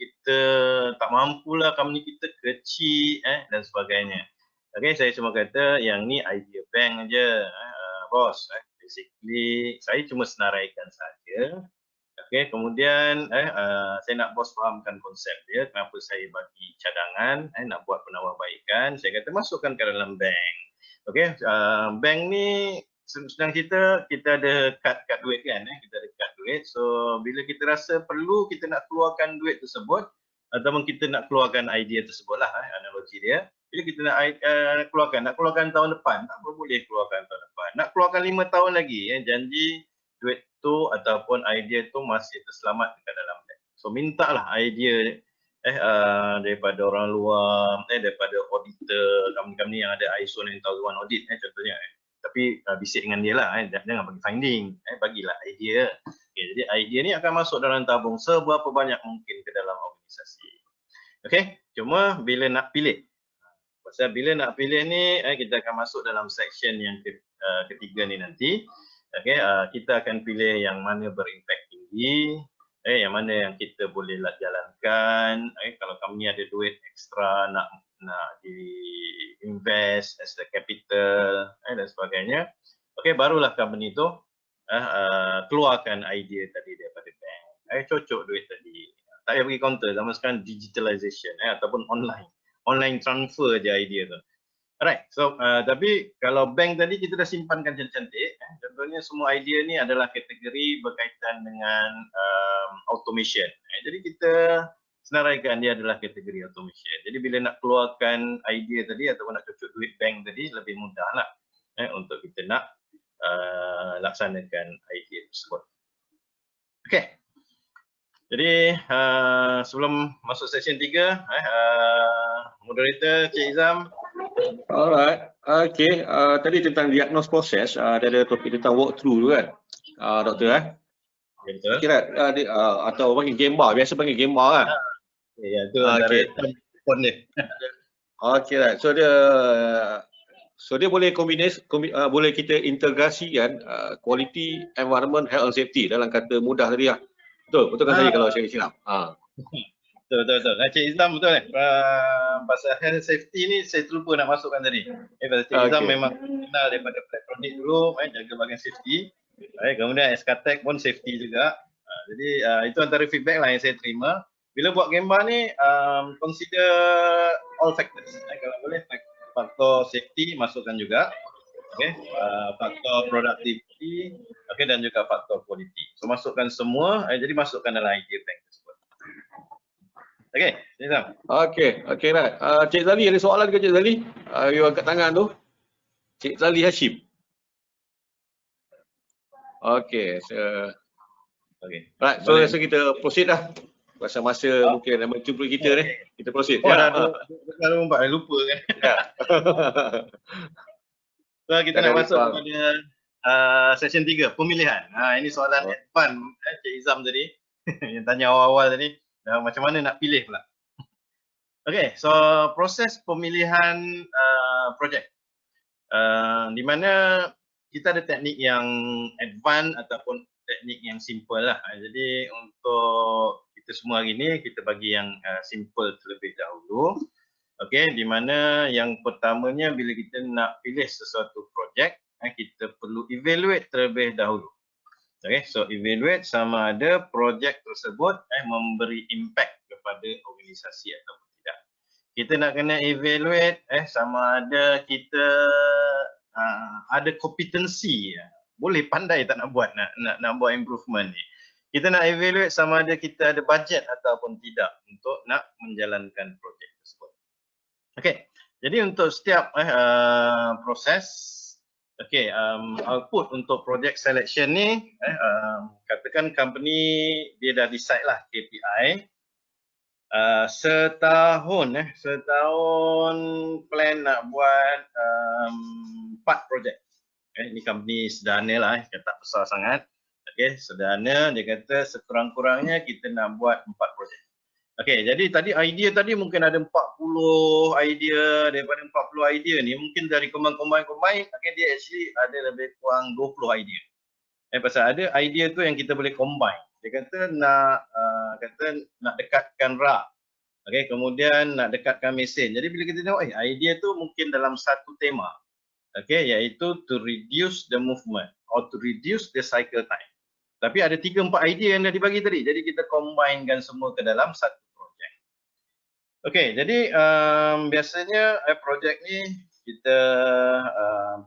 [SPEAKER 2] kita tak mampulah, company kita kecil dan sebagainya. Okay, saya cuma kata yang ni idea bank aja, bos. Basically saya cuma senaraikan saja. Okay, kemudian saya nak bos fahamkan konsep dia, kenapa saya bagi cadangan, nak buat penawarbaikan. Saya kata masukkan ke dalam bank. Okay, bank ni senang cerita, kita ada kad duit kan, kita ada kad duit. So bila kita rasa perlu kita nak keluarkan duit tersebut, ataupun kita nak keluarkan idea tersebut lah, analogi dia. Bila kita nak keluarkan tahun depan, tak boleh keluarkan tahun depan. Nak keluarkan 5 tahun lagi, janji duit tu ataupun idea tu masih terselamat dekat dalam bank. So mintalah idea daripada orang luar, daripada auditor, company-company yang ada ISO 9001 audit contohnya. Tapi bisik dengan dia lah, jangan bagi finding, bagilah idea. Okay, jadi idea ni akan masuk dalam tabung seberapa banyak mungkin ke dalam organisasi. Okay, cuma bila nak pilih, pasal bila nak pilih ni, kita akan masuk dalam section yang ketiga ni nanti. Okay, kita akan pilih yang mana berimpak tinggi, yang mana yang kita boleh jalankan. Kalau company ada duit ekstra nak di invest as a capital dan sebagainya. Okay, barulah company tu keluarkan idea tadi daripada bank. Cocok duit tadi. Tak payah pergi counter, zaman sekarang digitalization ataupun online transfer je idea tu. Alright, so tapi kalau bank tadi kita dah simpankan cantik-cantik, contohnya semua idea ni adalah kategori berkaitan dengan automation. Jadi kita senaraikan dia adalah kategori automation. Jadi bila nak keluarkan idea tadi ataupun nak cocok duit bank tadi, lebih mudah lah untuk kita nak laksanakan idea tersebut. Okay. Jadi sebelum masuk session 3, moderator Cik Izam.
[SPEAKER 1] Alright, okay. Tadi tentang diagnose proses, ada topik tentang walkthrough tu kan, doktor
[SPEAKER 2] Betul.
[SPEAKER 1] Kira atau panggil gambar, biasa panggil gambar kan.
[SPEAKER 2] Ya, itu antara telefon dia.
[SPEAKER 1] Okay, right. So dia boleh boleh kita integrasikan quality, environment, health and safety dalam kata mudah tadi lah. Betul kan saya kalau saya silap.
[SPEAKER 2] Betul. Cik Izam betul pasal health safety ni saya terlupa nak masukkan tadi. Pasal Cik Izam memang kenal daripada Flextronics dulu, jaga bahagian safety. Kemudian SKTech pun safety juga. Jadi itu antara feedback lah yang saya terima. Bila buat gambar ni, consider all factors. Kalau boleh faktor safety masukkan juga. Okay, faktor productivity, okay, dan juga faktor quality. So masukkan semua, jadi masukkan dalam idea bank tersebut. Okay, Cik Izam. Okay, right.
[SPEAKER 1] Cik Zali ada soalan ke Cik Zali? You angkat tangan tu. Cik Zali Hashim. Okay, right. So rasa kita proceed dah. Masa mungkin dah mencuba kita ni. Kita proceed.
[SPEAKER 2] Dah lupa kan. So kita nak masuk kepada session 3, pemilihan. Ini soalan advance Cik Izam tadi yang tanya awal-awal tadi, macam mana nak pilih pula. Okay, so proses pemilihan projek, di mana kita ada teknik yang advance ataupun teknik yang simple lah. Jadi untuk kita semua hari ni kita bagi yang simple terlebih dahulu. Okay, di mana yang pertamanya bila kita nak pilih sesuatu projek, kita perlu evaluate terlebih dahulu. Okay, so evaluate sama ada projek tersebut memberi impact kepada organisasi ataupun tidak. Kita nak kena evaluate sama ada kita ada kompetensi, boleh pandai tak nak buat, nak buat improvement ni. Kita nak evaluate sama ada kita ada budget ataupun tidak untuk nak menjalankan projek tersebut. Okay, Jadi untuk setiap proses, okey, output untuk project selection ni, katakan company dia dah decide lah KPI, setahun plan nak buat 4 projek. Ini company sederhana lah, tak besar sangat. Okey, sederhana, dia kata sekurang-kurangnya kita nak buat 4 projek. Okey, jadi tadi idea tadi mungkin ada 40 idea, daripada 40 idea ni mungkin dari combine, okay, dia actually ada lebih kurang 20 idea. Pasal ada idea tu yang kita boleh combine. Dia kata nak dekatkan rak. Okey, kemudian nak dekatkan mesin. Jadi bila kita tengok idea tu mungkin dalam satu tema. Okey, iaitu to reduce the movement or to reduce the cycle time. Tapi ada 3-4 idea yang dah dibagi tadi. Jadi kita combinekan semua ke dalam satu projek. Okey, jadi biasanya projek ni kita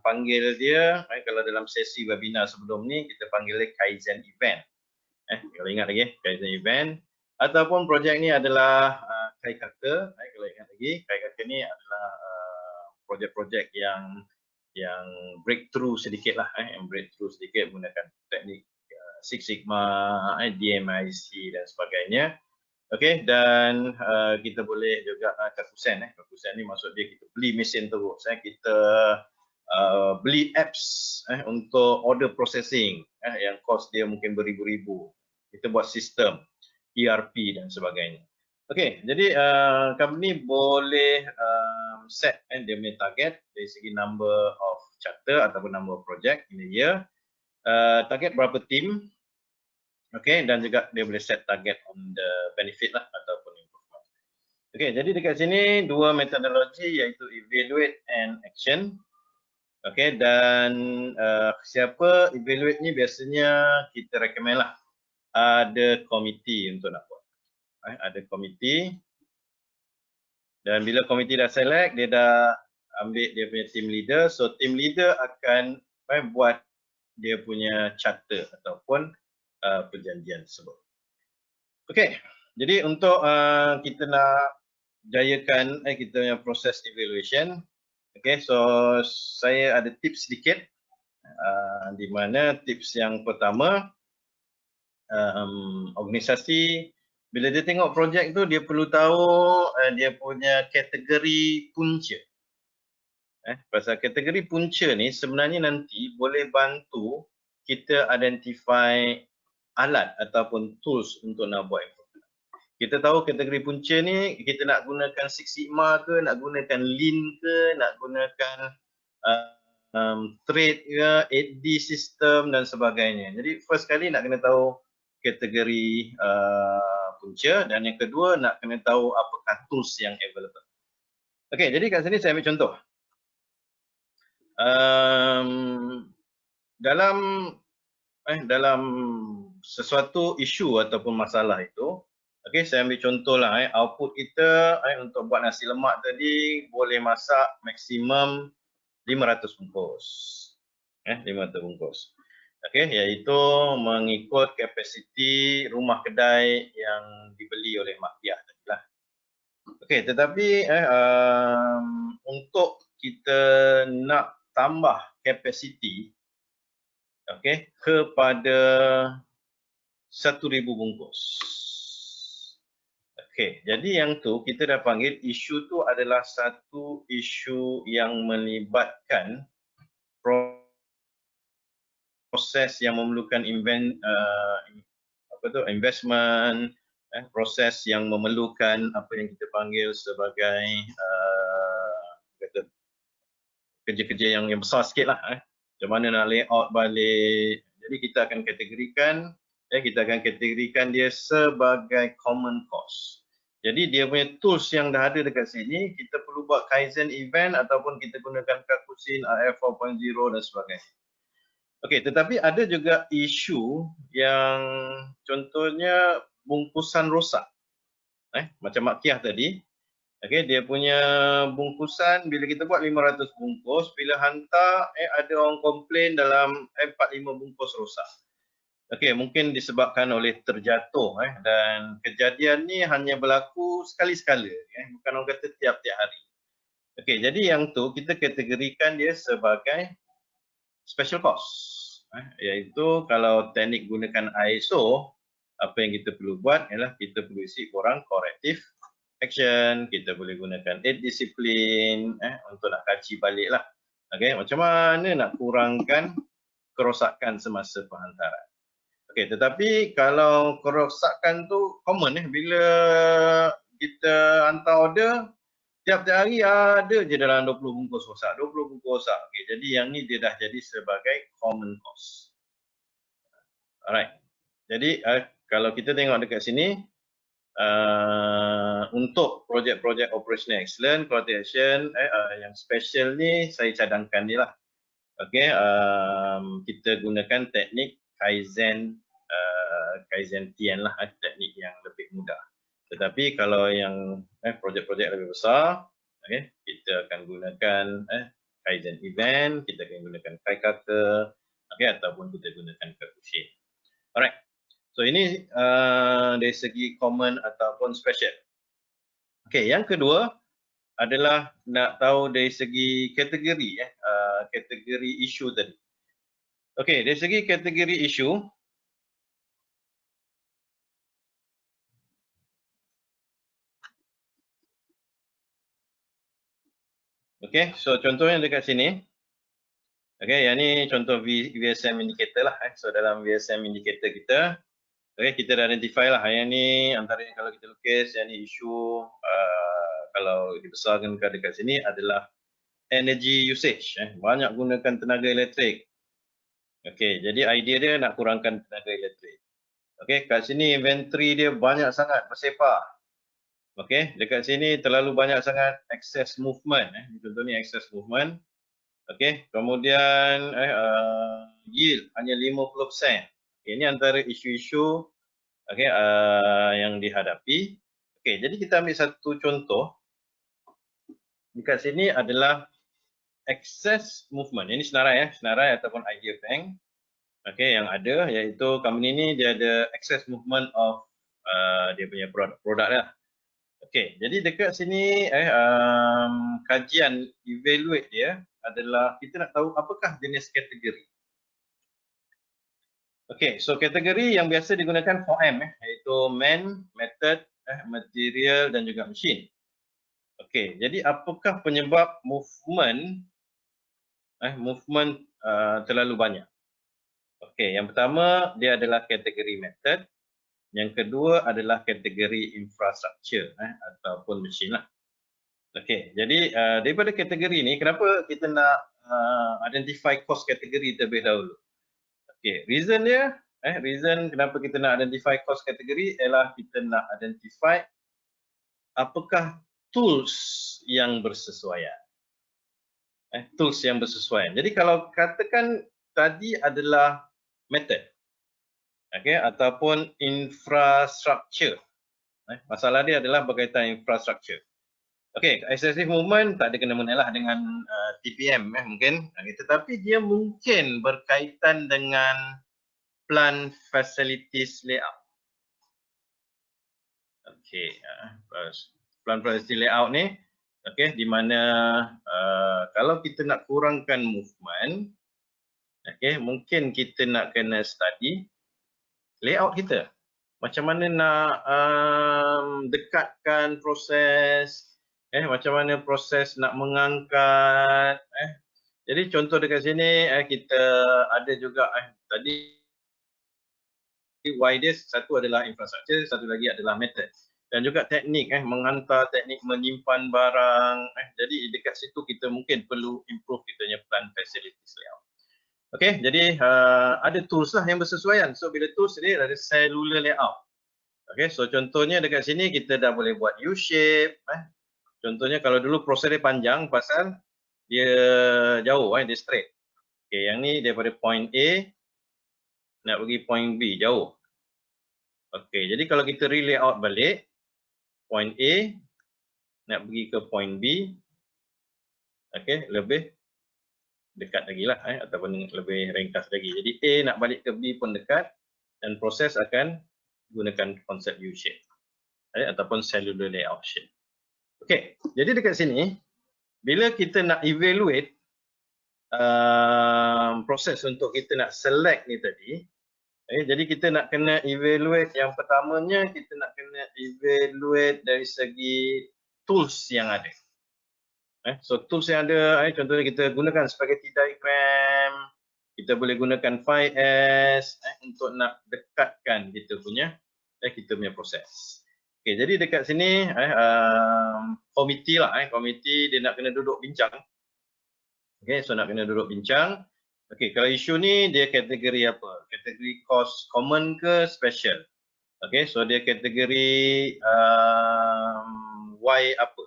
[SPEAKER 2] panggil dia, kalau dalam sesi webinar sebelum ni kita panggil dia Kaizen event. Kalau ingat lagi, Kaizen event. Ataupun projek ni adalah Kaikaka. Kalau ingat lagi, Kaikaka ni adalah projek-projek yang breakthrough sedikit lah, yang breakthrough sedikit menggunakan teknik Six Sigma, DMIC dan sebagainya. Okey, dan kita boleh juga Kakusen. Kakusen ni maksud dia kita beli mesin terus. Kita beli apps untuk order processing yang cost dia mungkin beribu-ribu. Kita buat sistem ERP dan sebagainya. Okey, jadi company boleh set dia punya target dari segi number of charter ataupun number of project in a year. Target berapa tim, okey, dan juga dia boleh set target on the benefit lah ataupun improvement. Okey, jadi dekat sini dua metodologi iaitu evaluate and action. Okey, dan siapa evaluate ni biasanya kita recommend lah ada komiti untuk nak buat. Ada komiti, dan bila komiti dah select, dia dah ambil dia punya team leader. So team leader akan buat dia punya charter ataupun perjanjian tersebut. Okey, jadi untuk kita nak jayakan kita punya proses evaluation, okey, so saya ada tips sedikit, di mana tips yang pertama, organisasi bila dia tengok projek tu dia perlu tahu dia punya kategori punca. Pasal kategori punca ni sebenarnya nanti boleh bantu kita identify alat ataupun tools untuk nak buat improvement. Kita tahu kategori punca ni kita nak gunakan Six Sigma ke, nak gunakan Lean ke, nak gunakan trade ke, 8D system dan sebagainya. Jadi first kali nak kena tahu kategori punca, dan yang kedua nak kena tahu apakah tools yang available. Okey, jadi kat sini saya ambil contoh. Dalam sesuatu isu ataupun masalah itu, okey, saya ambil contoh lah, output kita untuk buat nasi lemak tadi boleh masak maksimum 500 bungkus. 500 bungkus. Okey, iaitu mengikut kapasiti rumah kedai yang dibeli oleh Mak Piah tadi lah. Okey, tetapi untuk kita nak tambah kapasiti, okey, kepada 1,000 bungkus. Okey, jadi yang tu kita dah panggil isu tu adalah satu isu yang melibatkan proses yang memerlukan investment, proses yang memerlukan apa yang kita panggil sebagai kerja-kerja yang besar sikit lah. Macam mana nak layout balik. Jadi kita akan kategorikan dia sebagai common cost. Jadi dia punya tools yang dah ada dekat sini, kita perlu buat Kaizen event ataupun kita gunakan Kakusen, RF 4.0 dan sebagainya. Okey, tetapi ada juga isu yang contohnya bungkusan rosak. Macam Mak Kiah tadi. Okey, dia punya bungkusan bila kita buat 500 bungkus, bila hantar ada orang komplain dalam 4-5 bungkus rosak. Okey, mungkin disebabkan oleh terjatuh dan kejadian ni hanya berlaku sekali-sekala, bukan orang kata tiap-tiap hari. Okey, jadi yang tu kita kategorikan dia sebagai special course. Iaitu kalau teknik gunakan ISO, apa yang kita perlu buat ialah kita perlu isi korang corrective action, kita boleh gunakan 8 disiplin untuk nak kaji balik lah. Okey, macam mana nak kurangkan kerosakan semasa penghantaran. Okey, tetapi kalau kerosakan tu common bila kita hantar order, tiap-tiap hari ada je dalam 20 bungkus rosak, 20 bungkus rosak. Okey, jadi yang ni dia dah jadi sebagai common cause. Alright. Jadi kalau kita tengok dekat sini, untuk projek-projek operational excellence, quality action yang special ni saya cadangkan ni lah. Okey, kita gunakan teknik Kaizen Tian lah, teknik yang lebih mudah. Tetapi kalau yang projek-projek lebih besar, okay, kita akan gunakan Kaizen event, kita akan gunakan Kaikaka, okay, ataupun kita gunakan Kakushin. Alright, so ini dari segi common ataupun special. Okay, yang kedua adalah nak tahu dari segi kategori, kategori isu tadi. Okay, dari segi kategori isu, okay, so contohnya dekat sini, okay, yang ni contoh VSM indicator lah. So dalam VSM indicator kita, okay, kita dah identify lah yang ni antara kalau kita lukis, yang ni isu kalau dibesarkan dekat sini adalah energy usage. Banyak gunakan tenaga elektrik. Okay, jadi idea dia nak kurangkan tenaga elektrik. Okay, kat sini inventory dia banyak sangat bersepah. Okay, dekat sini terlalu banyak sangat excess movement. Contoh ni excess movement. Okay, kemudian yield hanya 50%. Okay, ini antara isu-isu okay, yang dihadapi. Okay, jadi kita ambil satu contoh. Dekat sini adalah excess movement. Ini senarai ataupun idea bank. Okay, yang ada iaitu company ni dia ada excess movement of dia punya produk lah. Okay, jadi dekat sini kajian evaluate dia adalah kita nak tahu apakah jenis kategori. Okay, so kategori yang biasa digunakan 4M iaitu man, method, material dan juga machine. Okay, jadi apakah penyebab movement terlalu banyak? Okay, yang pertama dia adalah kategori method. Yang kedua adalah kategori infrastructure ataupun machine lah. Okay, jadi daripada kategori ni, kenapa kita nak identify cost kategori terlebih dahulu? Okay, reason dia, reason kenapa kita nak identify cost kategori ialah kita nak identify apakah tools yang bersesuaian. Tools yang bersesuaian. Jadi kalau katakan tadi adalah method, okay, ataupun infrastructure. Masalah dia adalah berkaitan infrastructure. Okay, excessive movement tak ada kena-mena lah dengan TPM mungkin. Tetapi dia mungkin berkaitan dengan plant facilities layout. Okay, plant facility layout ni, okay, di mana kalau kita nak kurangkan movement, okay, mungkin kita nak kena study layout kita. Macam mana nak dekatkan proses, macam mana proses nak mengangkat. Jadi contoh dekat sini kita ada juga tadi why this, satu adalah infrastructure, satu lagi adalah method. Dan juga teknik menghantar, teknik menyimpan barang. Jadi dekat situ kita mungkin perlu improve kita punya plant facilities layout. Okay, jadi ada tools lah yang bersesuaian. So bila tools ni ada cellular layout. Okay, so contohnya dekat sini kita dah boleh buat U-shape. Contohnya kalau dulu proses dia panjang pasal dia jauh, dia straight. Okay, yang ni daripada point A nak pergi point B, jauh. Okay, jadi kalau kita re-layout balik, point A nak pergi ke point B, okay, lebih dekat lagi lah ataupun lebih ringkas lagi. Jadi A nak balik ke B pun dekat dan proses akan gunakan konsep U-shape ataupun cellular layout shape. Okay, jadi dekat sini bila kita nak evaluate proses untuk kita nak select ni tadi, jadi kita nak kena evaluate, yang pertamanya kita nak kena evaluate dari segi tools yang ada. So tools yang ada, contohnya kita gunakan spaghetti diagram, kita boleh gunakan 5S untuk nak dekatkan kita punya proses. Okay, jadi dekat sini komiti lah, komiti dia nak kena duduk bincang. Okay, so nak kena duduk bincang. Okay, kalau isu ni dia kategori apa? Kategori cost common ke special? Okay, so dia kategori why apa?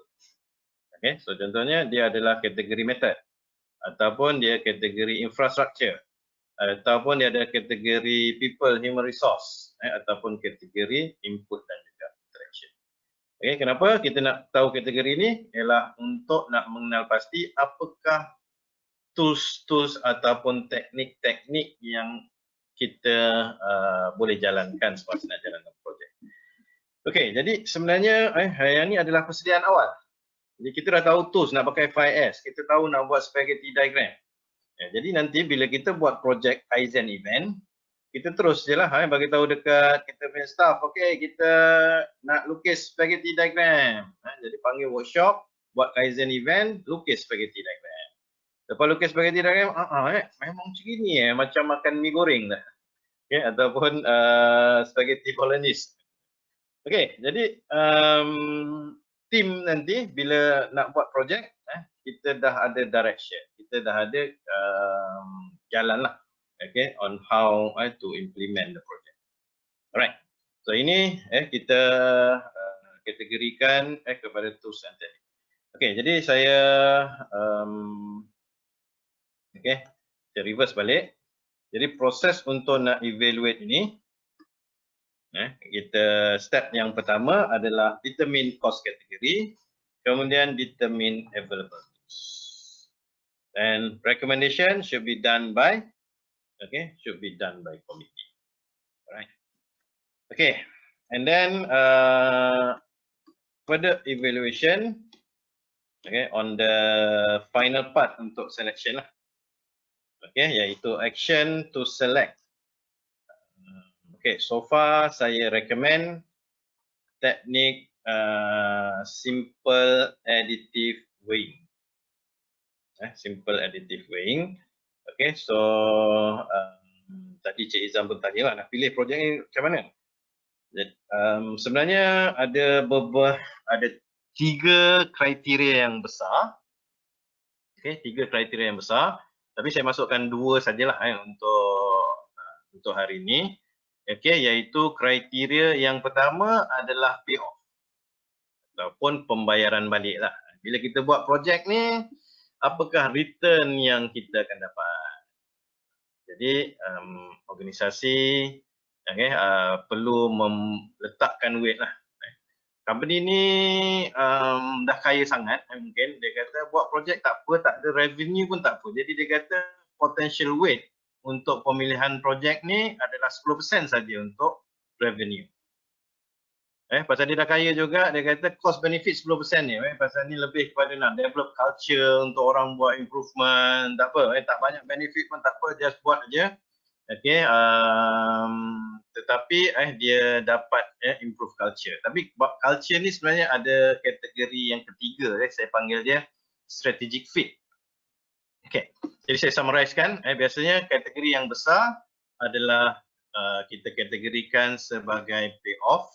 [SPEAKER 2] Okay, so contohnya dia adalah kategori method, ataupun dia kategori infrastructure, ataupun dia ada kategori people, human resource, ataupun kategori input dan juga interaction. Okay, kenapa kita nak tahu kategori ini? Ialah untuk nak mengenal pasti apakah tools-tools ataupun teknik-teknik yang kita boleh jalankan semasa nak jalankan projek. Okay, jadi sebenarnya yang ini adalah persediaan awal. Jadi kita dah tahu tools nak pakai 5S, kita tahu nak buat spaghetti diagram. Jadi nanti bila kita buat projek Kaizen event, kita terus je lah bagi tahu dekat kita punya staff, okay, kita nak lukis spaghetti diagram. Jadi panggil workshop, buat Kaizen event, lukis spaghetti diagram. Lepas lukis spaghetti diagram, memang macam ni macam makan mie goreng dah. Okay, ataupun spaghetti bolognese. Okay, jadi tim nanti bila nak buat projek, kita dah ada direction, kita dah ada jalan lah, okay, on how to implement the project. Alright, so ini kita kategorikan kepada tools and teknik. Okay, jadi saya saya reverse balik. Jadi proses untuk nak evaluate ini, kita step yang pertama adalah determine cost category, kemudian determine available tools. And recommendation should be done by, committee. Alright. Okay, and then further evaluation, on the final part untuk selection lah. Okay, iaitu action to select. Okay, so far saya recommend teknik simple additive weighing. Simple additive weighing. Okay, so tadi Cik Izam pun tanya lah, nak pilih projek ni macam mana? Sebenarnya ada 3 kriteria yang besar. Okay, 3 kriteria yang besar. Tapi saya masukkan 2 sajalah untuk hari ini. Okay, iaitu kriteria yang pertama adalah payoff ataupun pembayaran balik lah. Bila kita buat projek ni, apakah return yang kita akan dapat? Jadi organisasi perlu meletakkan weight lah. Company ni dah kaya sangat, mungkin dia kata buat projek tak apa, tak ada revenue pun tak apa. Jadi dia kata potential weight untuk pemilihan projek ni adalah 10% saja untuk revenue. Pasal dia dah kaya juga, dia kata cost benefit 10% ni. Pasal ni lebih kepada nak develop culture untuk orang buat improvement, tak apa. Tak banyak benefit pun tak apa, just buat aja. Okay, tetapi dia dapat improve culture. Tapi culture ni sebenarnya ada kategori yang ketiga, saya panggil dia strategic fit. Okay, jadi saya summarizekan, biasanya kategori yang besar adalah kita kategorikan sebagai payoff,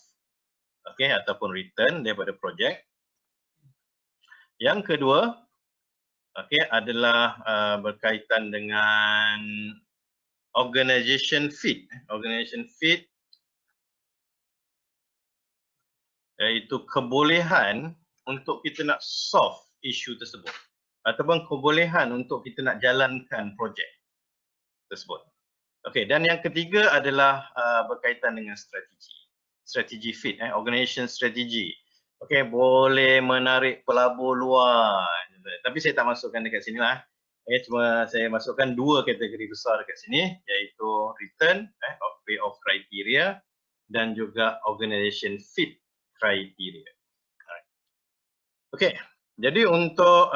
[SPEAKER 2] okay, ataupun return daripada projek. Yang kedua, okay, adalah berkaitan dengan organization fit. Organization fit iaitu kebolehan untuk kita nak solve isu tersebut ataupun kebolehan untuk kita nak jalankan projek tersebut. Okey, dan yang ketiga adalah berkaitan dengan strategi. Strategi fit, organization strategy. Okey, boleh menarik pelabur luar. Tapi saya tak masukkan dekat sini lah. Cuma saya masukkan 2 kategori besar dekat sini, iaitu return, payoff criteria, dan juga organization fit criteria. Okey, Jadi untuk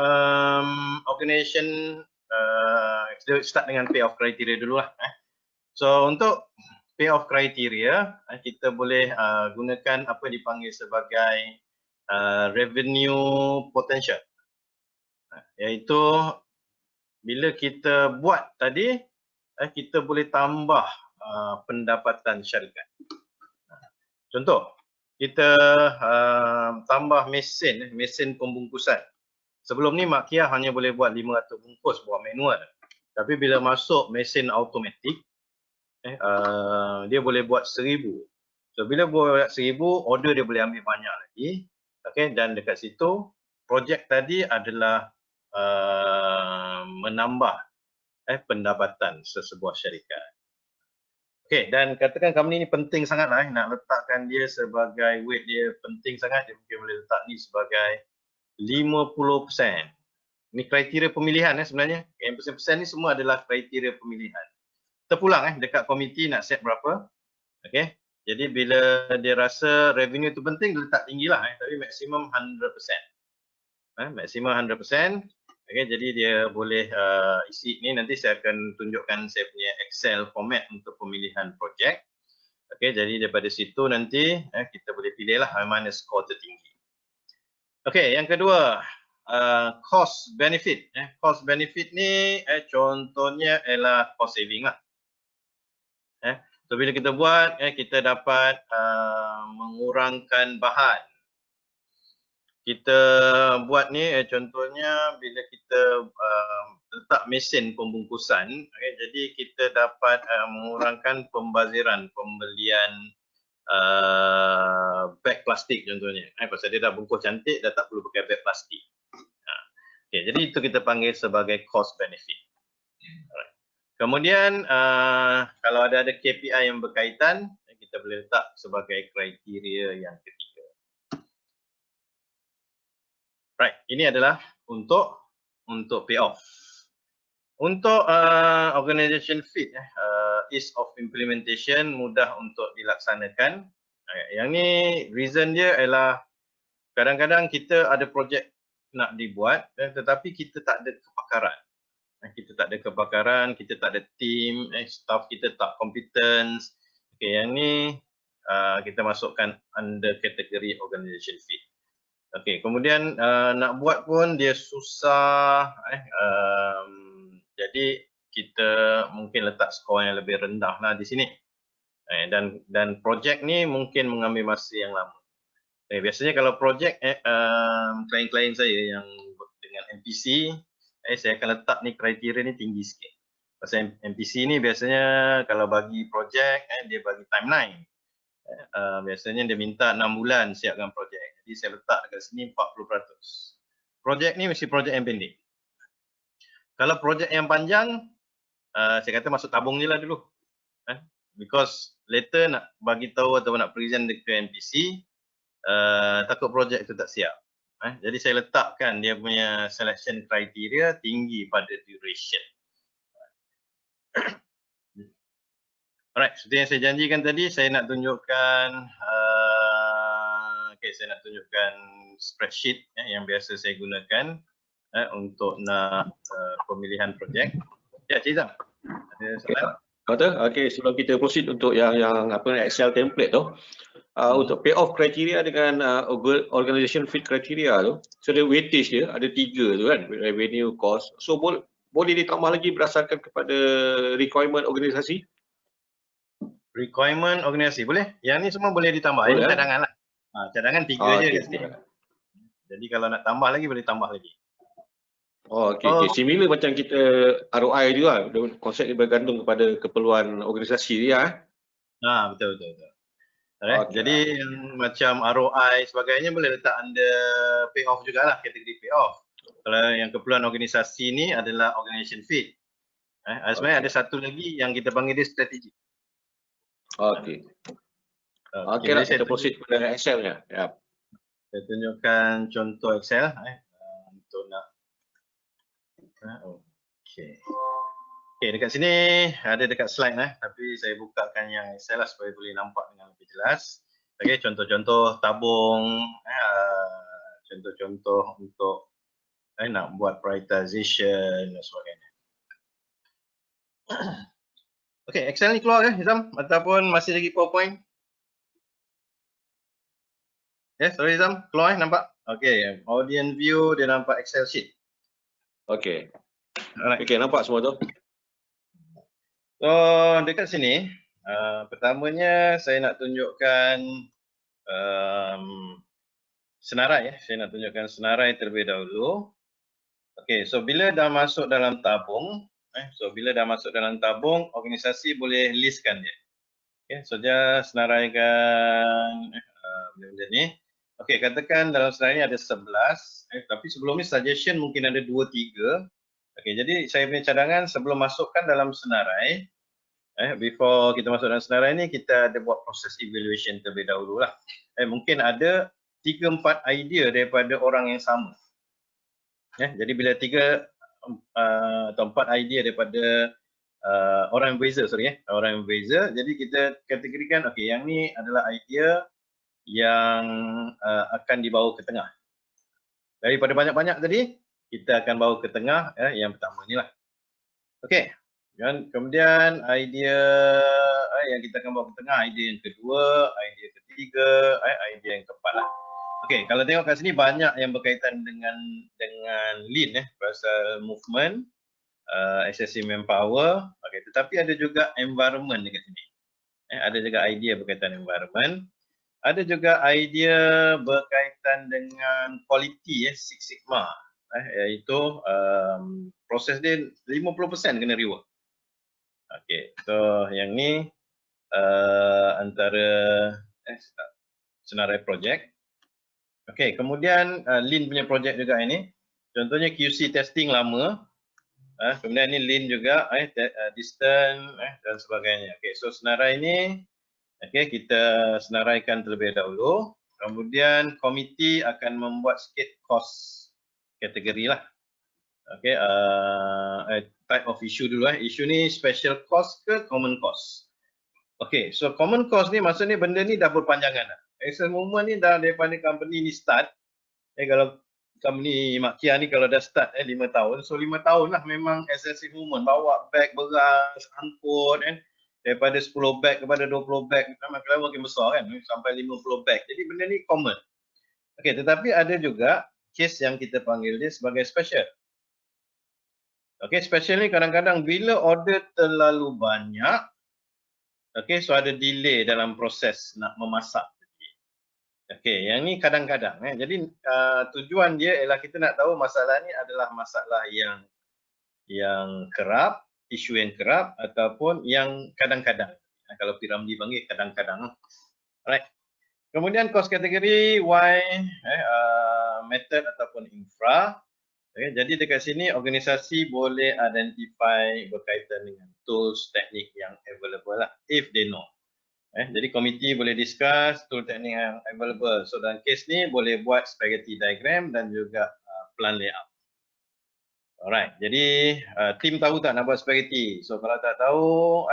[SPEAKER 2] organisation, start dengan payoff criteria dulu lah. So untuk payoff criteria, kita boleh gunakan apa dipanggil sebagai revenue potential. Iaitu bila kita buat tadi, kita boleh tambah pendapatan syarikat. Contoh, kita tambah mesin pembungkusan. Sebelum ni Mak Kia hanya boleh buat 500 bungkus buat manual. Tapi bila masuk mesin automatik, dia boleh buat 1000. So bila buat 1000, order dia boleh ambil banyak lagi. Okay, dan dekat situ projek tadi adalah menambah pendapatan sesebuah syarikat. Okay, dan katakan company ni penting sangat lah, nak letakkan dia sebagai weight dia penting sangat, dia mungkin boleh letak ni sebagai 50%. Ini kriteria pemilihan sebenarnya. Yang persen-persen ni semua adalah kriteria pemilihan. Terpulang dekat komiti nak set berapa. Okay, jadi bila dia rasa revenue tu penting, dia letak tinggi lah, tapi maksimum 100%. Maksimum 100%. Okay, jadi dia boleh isi ni, nanti saya akan tunjukkan saya punya Excel format untuk pemilihan projek. Okay, jadi daripada situ nanti kita boleh pilih lah mana skor tertinggi. Okay, yang kedua, cost benefit. Cost benefit ni contohnya ialah cost saving lah. So bila kita buat, kita dapat mengurangkan bahan. Kita buat ni contohnya bila kita letak mesin pembungkusan, jadi kita dapat mengurangkan pembaziran pembelian beg plastik contohnya. Pasal dia dah bungkus cantik, dah tak perlu pakai beg plastik. Okay, jadi itu kita panggil sebagai cost benefit. Alright. Kemudian kalau ada KPI yang berkaitan, kita boleh letak sebagai kriteria yang ketiga. Right, ini adalah untuk payoff. Untuk organization fit, ease of implementation, mudah untuk dilaksanakan. Yang ni reason dia ialah kadang-kadang kita ada projek nak dibuat, tetapi kita tak ada kepakaran. Kita tak ada kepakaran, kita tak ada team, staff kita tak competence. Okay, yang ni kita masukkan under kategori organization fit. Okay, kemudian nak buat pun dia susah. Jadi kita mungkin letak skor yang lebih rendah lah di sini. Dan projek ni mungkin mengambil masa yang lama. Biasanya kalau projek klien-klien saya yang dengan MPC, saya akan letak ni kriteria ni tinggi sikit. Pasal MPC ni biasanya kalau bagi projek, dia bagi timeline. Biasanya dia minta 6 bulan siapkan projek. Jadi saya letak dekat sini 40%. Projek ni mesti projek yang pendek. Kalau projek yang panjang, saya kata masuk tabung je lah dulu. Because later nak bagi tahu atau nak present dekat MPC, takut projek itu tak siap. Jadi saya letakkan dia punya selection criteria tinggi pada duration. Alright, seperti yang saya janjikan tadi, saya nak tunjukkan saya nak tunjukkan spreadsheet yang biasa saya gunakan untuk nak pemilihan projek. Ya, Cik Izam. Ada soalan?
[SPEAKER 1] Kata, okay, sebelum kita proceed untuk yang Excel template tu, untuk payoff criteria dengan organization fit criteria tu, so dia weightage dia ada 3 tu kan, revenue, cost. So boleh ditambah lagi berdasarkan kepada requirement organisasi?
[SPEAKER 2] Requirement organisasi boleh. Yang ni semua boleh ditambah.
[SPEAKER 1] Boleh,
[SPEAKER 2] ini cadangan lah. Cadangan 3 je kat sini. Jadi kalau nak tambah lagi boleh tambah lagi.
[SPEAKER 1] Okay. Similar macam kita ROI juga, konsep dia bergantung kepada keperluan organisasi dia.
[SPEAKER 2] Betul. Okay. Jadi macam ROI sebagainya boleh letak under payoff jugalah, kategori payoff. Kalau yang keperluan organisasi ni adalah organization fit. Sebenarnya ada satu lagi yang kita panggil dia strategi.
[SPEAKER 1] Okay, lah, kita proceed pada Excel-nya. Yep.
[SPEAKER 2] Saya tunjukkan contoh Excel untuk nak. Okay, dekat sini ada dekat slide tapi saya bukakan yang Excel lah supaya boleh nampak dengan lebih jelas. Okay, contoh-contoh tabung, contoh-contoh untuk nak buat prioritization dan sebagainya. Okey, Excel ni keluar ke Izam ataupun masih lagi PowerPoint? Sorry Izam, keluar nampak? Okey, audience view dia nampak Excel sheet.
[SPEAKER 1] Okey.
[SPEAKER 2] Alright.
[SPEAKER 1] Okey, nampak semua tu.
[SPEAKER 2] So, dekat sini, pertamanya saya nak tunjukkan senarai. Saya nak tunjukkan senarai terlebih dahulu. Okey, so bila dah masuk dalam tabung, organisasi boleh listkan dia. Okey, so dia senaraikan benda ni. Okey, katakan dalam senarai ni ada 11, tapi sebelum ni suggestion mungkin ada 2 3. Okey, jadi saya punya cadangan sebelum masukkan dalam senarai, before kita masuk dalam senarai ni, kita ada buat proses evaluation terlebih dahulu lah. Mungkin ada 3-4 idea daripada orang yang sama. Jadi bila 3 atau 4 idea daripada orang yang berbeza, orang yang berbeza, jadi kita kategorikan, okey, yang ni adalah idea yang akan dibawa ke tengah. Daripada banyak-banyak tadi, kita akan bawa ke tengah yang pertama ni lah. Okey, dan kemudian idea yang kita akan bawa ke tengah, idea yang kedua, idea ketiga, idea yang keempat lah. Okey, kalau tengok kat sini banyak yang berkaitan dengan lean, pasal movement, accessible manpower. Okey, tetapi ada juga environment dekat sini. Ada juga idea berkaitan environment. Ada juga idea berkaitan dengan quality, Six Sigma, iaitu proses dia 50% kena rework. Okey, so yang ni antara senarai projek. Okey, kemudian lean punya projek juga ini. Contohnya QC testing lama. Kemudian ni lean juga, distance dan sebagainya. Okey, so senarai ini kita senaraikan terlebih dahulu. Kemudian komiti akan membuat sikit cost kategori lah. Okey, type of issue dulu. Issue ni special cost ke common cost? Okey, so common cost ni maksudnya benda ni dah berpanjangan dah. Access movement ni dah daripada company ni start. Kalau company Mak Kia ni kalau dah start 5 tahun, so 5 tahun lah memang accessible movement, bawa beg beras, angkut daripada 10 beg kepada 20 beg, makin besar kan, sampai 50 beg. Jadi benda ni common. Okey, tetapi ada juga case yang kita panggil dia sebagai special. Okey, special ni kadang-kadang bila order terlalu banyak, okey, so ada delay dalam proses nak memasak. Okey, yang ni kadang-kadang. Jadi tujuan dia ialah kita nak tahu masalah ni adalah masalah yang kerap, isu yang kerap ataupun yang kadang-kadang. Kalau P. Ramlee panggil kadang-kadang. Alright. Kemudian cost kategori Y, method ataupun infra. Okay, jadi dekat sini organisasi boleh identify berkaitan dengan tools, teknik yang available lah, if they know. Jadi komiti boleh discuss tool teknik yang available. So dalam case ni boleh buat spaghetti diagram dan juga plan layout. Alright, jadi tim tahu tak nak buat spaghetti? So kalau tak tahu,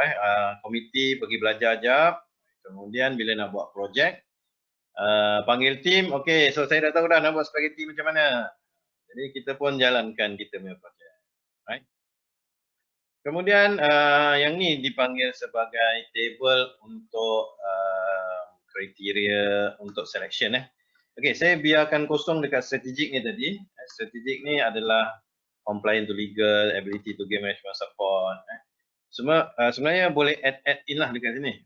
[SPEAKER 2] komiti pergi belajar jap. Kemudian bila nak buat projek, panggil tim, okay, so saya dah tahu dah nak buat spaghetti macam mana. Jadi kita pun jalankan kita punya projek. Right? Kemudian yang ni dipanggil sebagai table untuk kriteria untuk selection. Okey, saya biarkan kosong dekat strategik ni tadi. Strategik ni adalah compliant to legal, ability to give management support. Sebenarnya boleh add in lah dekat sini.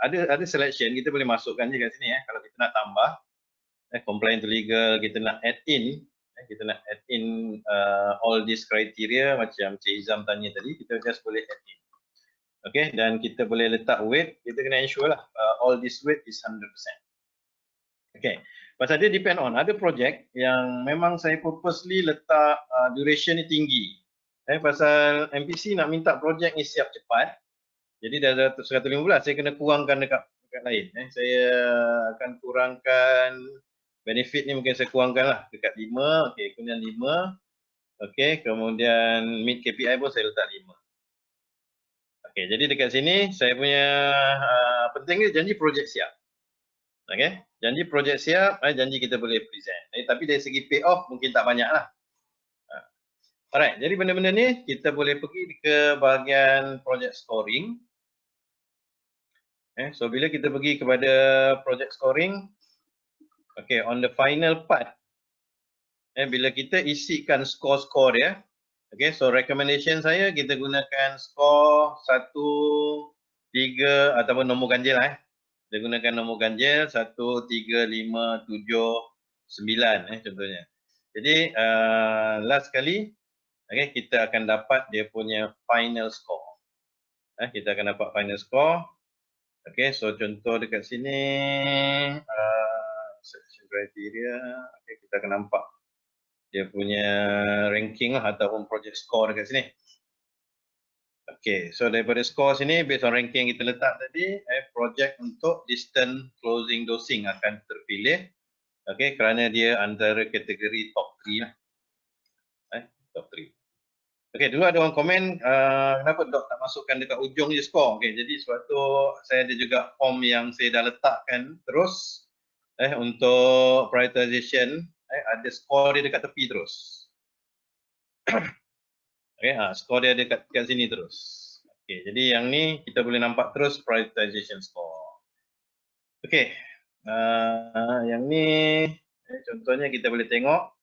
[SPEAKER 2] Ada selection kita boleh masukkan je kat sini. Kalau kita nak tambah compliant to legal, kita nak add in. Kita nak add in all these criteria macam Cik Izam tanya tadi, kita just boleh add in. Okay, dan kita boleh letak weight, kita kena ensure lah all this weight is 100%. Okay, pasal dia depend on, ada projek yang memang saya purposely letak duration ni tinggi. Pasal MPC nak minta projek ni siap cepat, jadi dah 115, saya kena kurangkan dekat lain. Saya akan kurangkan benefit ni, mungkin saya kurangkan lah dekat 5, okey, kemudian 5, okey, kemudian meet KPI pun saya letak 5. Okey, jadi dekat sini saya punya penting ni janji projek siap. Okey, janji projek siap, janji kita boleh present. Tapi dari segi pay off mungkin tak banyak lah. Alright, jadi benda-benda ni kita boleh pergi ke bahagian project scoring. So bila kita pergi kepada project scoring, okay, on the final part, bila kita isikan skor-skor dia, okay, so recommendation saya kita gunakan skor 1, 3 ataupun nombor ganjil lah. Kita gunakan nombor ganjil 1, 3, 5, 7, 9 contohnya. Jadi last kali, okay, kita akan dapat dia punya final score. Kita akan dapat final score. Okay, so contoh dekat sini selection criteria, okay, kita akan nampak dia punya ranking lah ataupun project score dekat sini. Okay, so daripada score sini based on ranking yang kita letak tadi, project untuk distance closing dosing akan terpilih. Okay, kerana dia antara kategori top 3 lah. Top 3. Okay, dulu ada orang komen kenapa Dok tak masukkan dekat ujung je skor. Okay, jadi sebab tu saya ada juga form yang saya dah letakkan terus untuk prioritization, ada skor dia dekat tepi terus. Okay, skor dia dekat sini terus. Okay, jadi yang ni kita boleh nampak terus prioritization score. Okay, yang ni contohnya kita boleh tengok.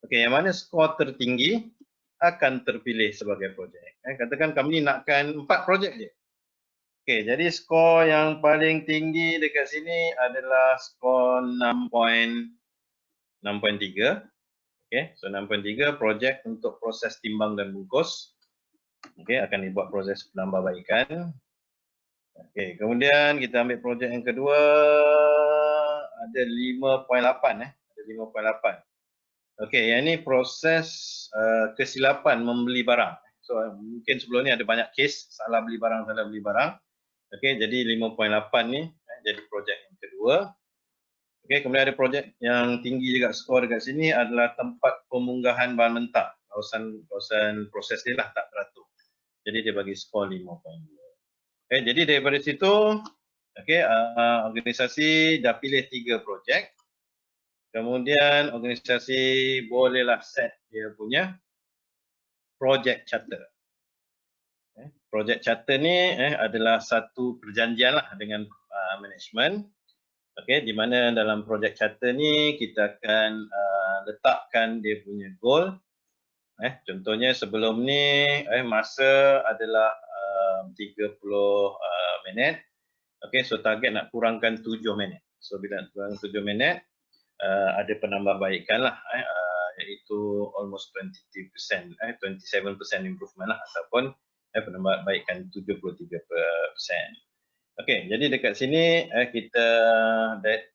[SPEAKER 2] Okay, yang mana skor tertinggi akan terpilih sebagai projek. Katakan kami nakkan 4 projek je. Okay, jadi skor yang paling tinggi dekat sini adalah skor 6.3. Okay, so 6.3 projek untuk proses timbang dan bungkus. Okay, akan dibuat proses penambahbaikan. Okay, kemudian kita ambil projek yang kedua, ada 5.8. Ada 5.8. Okey, yang ni proses kesilapan membeli barang. So mungkin sebelum ni ada banyak kes salah beli barang. Okey, jadi 5.8 ni jadi projek yang kedua. Okey, kemudian ada projek yang tinggi juga skor dekat sini adalah tempat pemunggahan bahan mentah. Kawasan proses dia lah tak teratur. Jadi dia bagi skor 5.2. Okey, jadi daripada situ, okey, organisasi dah pilih 3 projek. Kemudian organisasi bolehlah set dia punya project charter. Project charter ni adalah satu perjanjian lah dengan management. Okay, di mana dalam project charter ni kita akan letakkan dia punya goal. Contohnya sebelum ni masa adalah 30 minit. Okay, so target nak kurangkan 7 minit. So bila nak kurang 7 minit, ada penambahbaikan lah, iaitu almost 22%, 27% improvement lah ataupun penambahbaikan 73%. Okey, jadi dekat sini kita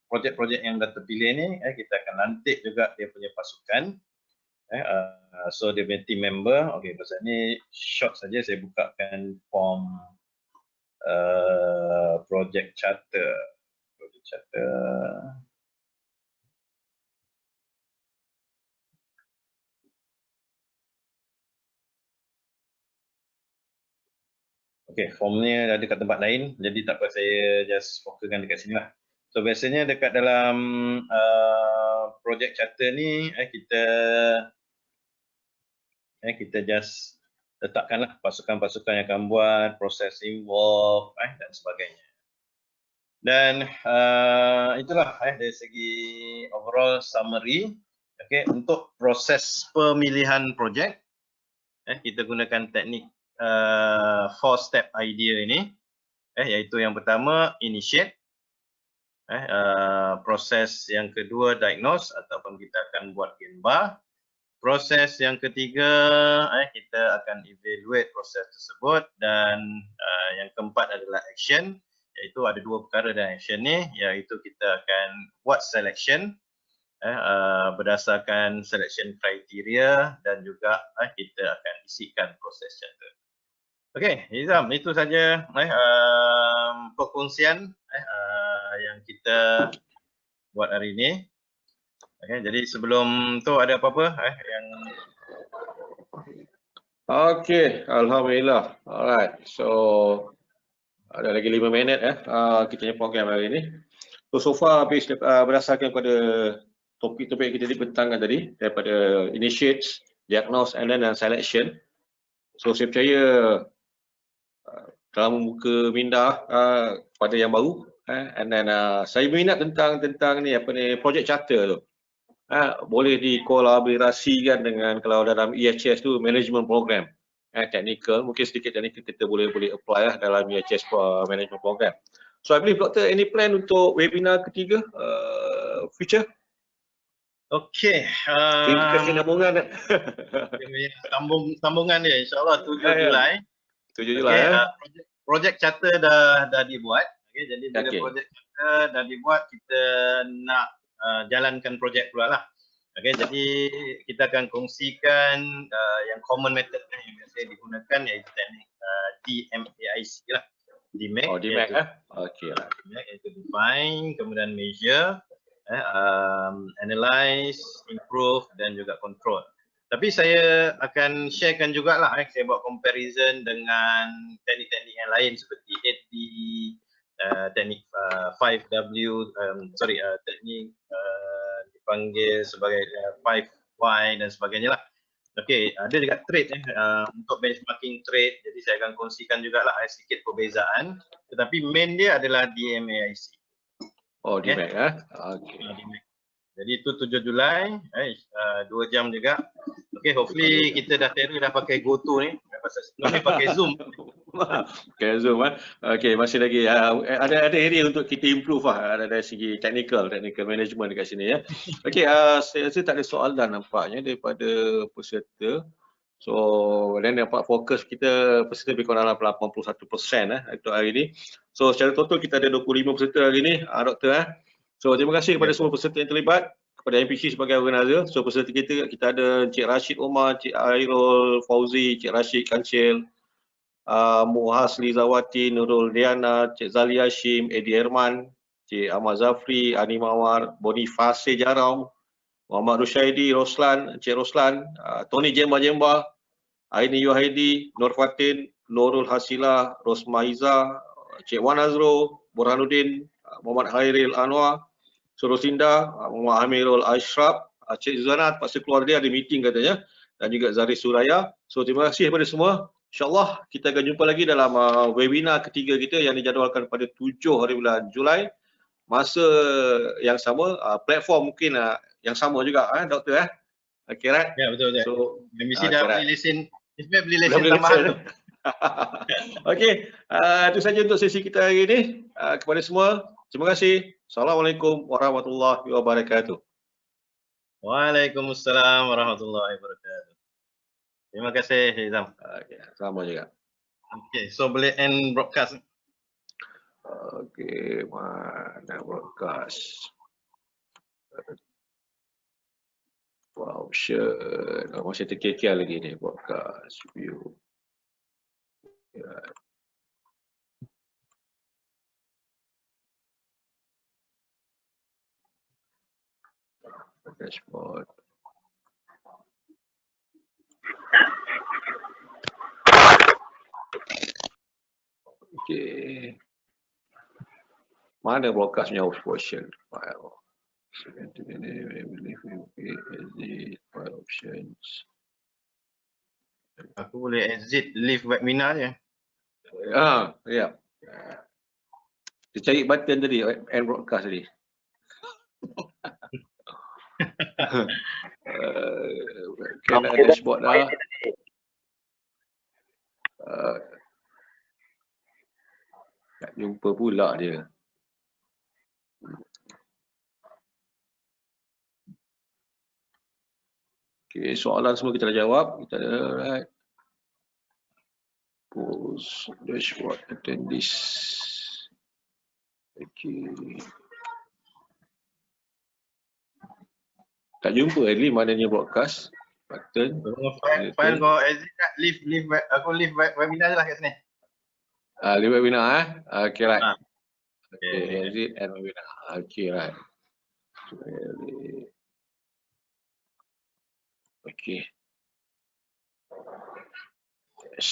[SPEAKER 2] projek-projek yang dah terpilih ni kita akan lantik juga dia punya pasukan. So dia punya team member. Okey, pasal ni short saja saya bukakan form project charter. Okay, form ni ada dekat tempat lain, jadi tak apa, saya just fokuskan dekat sini lah. So biasanya dekat dalam project charter ni kita just letakkanlah pasukan-pasukan yang akan buat, proses involved dan sebagainya. Dan itulah dari segi overall summary. Okay, untuk proses pemilihan projek, kita gunakan teknik 4-step idea ini, iaitu yang pertama initiate, proses yang kedua diagnose ataupun kita akan buat gambar, proses yang ketiga kita akan evaluate proses tersebut, dan yang keempat adalah action, iaitu ada 2 perkara dalam action ni, iaitu kita akan buat selection berdasarkan selection criteria dan juga kita akan isikan proses charter. Okey, Izam, itu saja perkongsian yang kita buat hari ini. Okay, jadi sebelum tu ada apa-apa yang...
[SPEAKER 1] Okey, alhamdulillah. Alright, so ada lagi 5 minit kita punya program hari ini. So far berdasarkan kepada topik-topik yang kita dibentangkan tadi, daripada initiates, diagnose and then selection. So saya percaya dalam membuka minda pada yang baru, and then saya minat tentang ni project charter tu. Boleh dikolaborasikan dengan kalau dalam EHS tu management program. Technical, mungkin sedikit technical kita boleh apply dalam EHS management program. So I believe Doktor, any plan untuk webinar ketiga future?
[SPEAKER 2] Okey.
[SPEAKER 1] Kesinambungan.
[SPEAKER 2] Sambungan dia insyaAllah 7 Julai.
[SPEAKER 1] 7 Julai.
[SPEAKER 2] Projek charter dah dibuat. Okay, jadi bila projek charter dah dibuat, kita nak jalankan projek pula lah. Okay, jadi kita akan kongsikan yang common method yang biasa digunakan iaitu teknik DMAIC lah. DMAIC. Oh, DMAIC
[SPEAKER 1] Okey lah.
[SPEAKER 2] DMAIC iaitu define, kemudian measure, analyze, improve dan juga control. Tapi saya akan sharekan jugalah, saya buat comparison dengan teknik-teknik yang lain seperti 8D, teknik 5W, teknik dipanggil sebagai 5Y dan sebagainya lah. Okey, ada juga trade untuk benchmarking trade, jadi saya akan kongsikan jugalah sedikit perbezaan, tetapi main dia adalah DMAIC.
[SPEAKER 1] Oh, DMAIC okey.
[SPEAKER 2] Jadi itu 7 Julai, 2 jam juga. Okay, hopefully kita dah pakai GoTo ni. Pasal sebelum ni pakai Zoom.
[SPEAKER 1] Pakai Zoom Okay, masih lagi. Ada area untuk kita improve dari segi technical management dekat sini ya. Okay, saya rasa tak ada soalan nampaknya daripada peserta. So, dan nampak fokus kita peserta lebih kurang dalam 81% untuk hari ini. So, secara total kita ada 25 peserta hari ini, Doktor. So, terima kasih kepada semua peserta yang terlibat, kepada MPC sebagai organizer. So, peserta kita ada Encik Rashid Omar, Encik Airul Fauzi, Encik Rashid Kancil, Muhas Lizawati, Nurul Diana, Encik Zali Hashim, Edi Herman, Encik Ahmad Zafri, Ani Mawar, Boniface Jaram, Muhammad Rushaidi, Roslan, Encik Roslan, Tony Jemba, Aini Yuhaidi, Nur Fatin, Nurul Hasila, Rosmaiza, Encik Wan Azro, Burhanuddin, Muhammad Khairil Anwar, Surusinda, Muhammad Amirul Ashraf, Cik Zuzana terpaksa keluar dia ada meeting katanya, dan juga Zari Suraya. So terima kasih kepada semua. InsyaAllah kita akan jumpa lagi dalam webinar ketiga kita yang dijadualkan pada 7 hari bulan Julai. Masa yang sama, platform mungkin yang sama juga Doktor Okay, right?
[SPEAKER 2] Ya, betul.
[SPEAKER 1] So,
[SPEAKER 2] MBC dah beli lesen. Ismail beli lesen tambahan tu.
[SPEAKER 1] Okey, itu saja untuk sesi kita hari ini. Kepada semua, terima kasih. Assalamualaikum warahmatullahi wabarakatuh.
[SPEAKER 2] Waalaikumsalam warahmatullahi wabarakatuh. Terima kasih, Hizam.
[SPEAKER 1] Okay, sama juga.
[SPEAKER 2] Okey, so boleh end broadcast.
[SPEAKER 1] Okey, mana broadcast? Wow, option. Masih terkekal lagi ni broadcast view. Dashboard. Okay. Mana broadcastnya option file? File options.
[SPEAKER 2] Aku boleh exit leave webinar je.
[SPEAKER 1] Ya. Dia cari button tadi, end broadcast tadi. Kena dashboard dah. Tak jumpa pula dia. Okay, soalan semua kita dah jawab. Kita ada right. Post dashboard attendees. Okay. Tak jumpa Adli mananya broadcast button.
[SPEAKER 2] File kau exit kat leave aku leave webinar je lah kat sini.
[SPEAKER 1] Leave webinar Okay, right.
[SPEAKER 2] Okay,
[SPEAKER 1] exit and webinar. Okay, right. Okay. Yes.